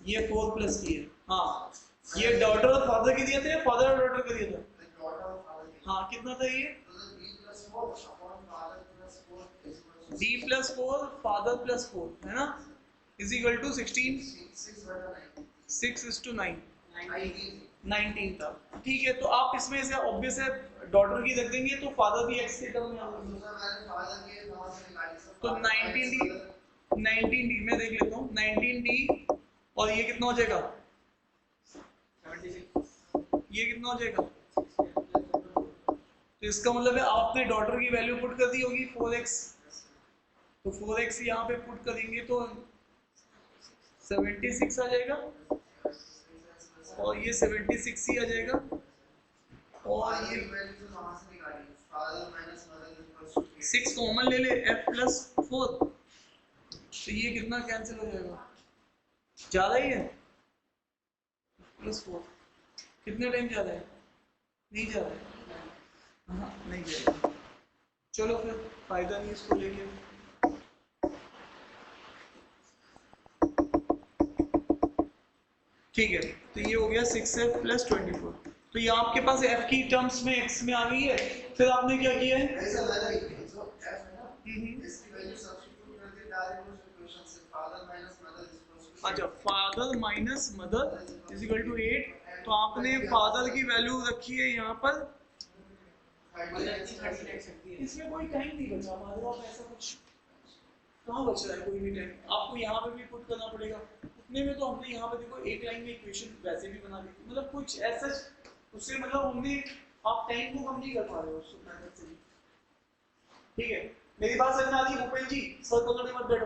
ये 4 प्लस की है, हाँ ये डॉटर और फादर की दिया था या फादर और डॉटर का दिया था, डॉटर ऑफ फादर, हाँ कितना था ये, तो d + 4 upon father + 4 is equal to d + 4 father + 4 है ना, इज इक्वल टू 16, 6:9 19 था, ठीक है। तो आप इसमें से ऑब्वियस है डॉटर की रख देंगे तो फादर भी x के टर्म में आ जाएगा, तो 19d में देख लेता हूँ 19d, और ये कितना हो जाएगा, 76 ये कितना हो जाएगा, तो इसका मतलब है आपने डॉटर की वैल्यू पुट कर दी होगी 4x, तो 4x यहाँ पे पुट करेंगे तो 76 आ जाएगा और ये 76 ही आ जाएगा और ये वैल्यू तो वहां से निकाली father minus mother equals to 6 common ले ले f प्लस 4, तो ये कितना कैंसिल हो जाएगा, ज्यादा ही है प्लस 4, कितने टाइम ज्यादा है, नहीं ज्यादा है, हाँ नहीं जाएगा, चलो फिर फायदा नहीं इसको लेके। ठीक है, तो ये हो गया 6f प्लस 24, तो ये आपके पास f की टर्म्स में x में आ गई है। फिर आपने क्या किया है, ऐसा लगा ही जो f है ना इसकी वैल्यू सब्स्टिट्यूट कर दी डायरेक्ट उस इक्वेशन से father minus mother equals to अच्छा father minus mother is equal to 8, तो आपने फादर की वैल्यू रखी है यहाँ पर, 39 इसमें कोई टाइम नहीं बचा हमारे पास, ऐसा कुछ कहाँ बच रहा है कोई भी टाइम, आपको यहाँ पे भी पुट करना पड़ेगा, उतने में तो हमने यहाँ पे देखो एक लाइन में इक्वेशन वैसे भी बना दी, मतलब कुछ ऐसा उससे मतलब हमने आप टाइम को कम नहीं कर पा रहे हो उस मेथड से भी। ठीक है, मेरी बात समझ में आ रही है भूपेन जी, सर को तो मत बैठो।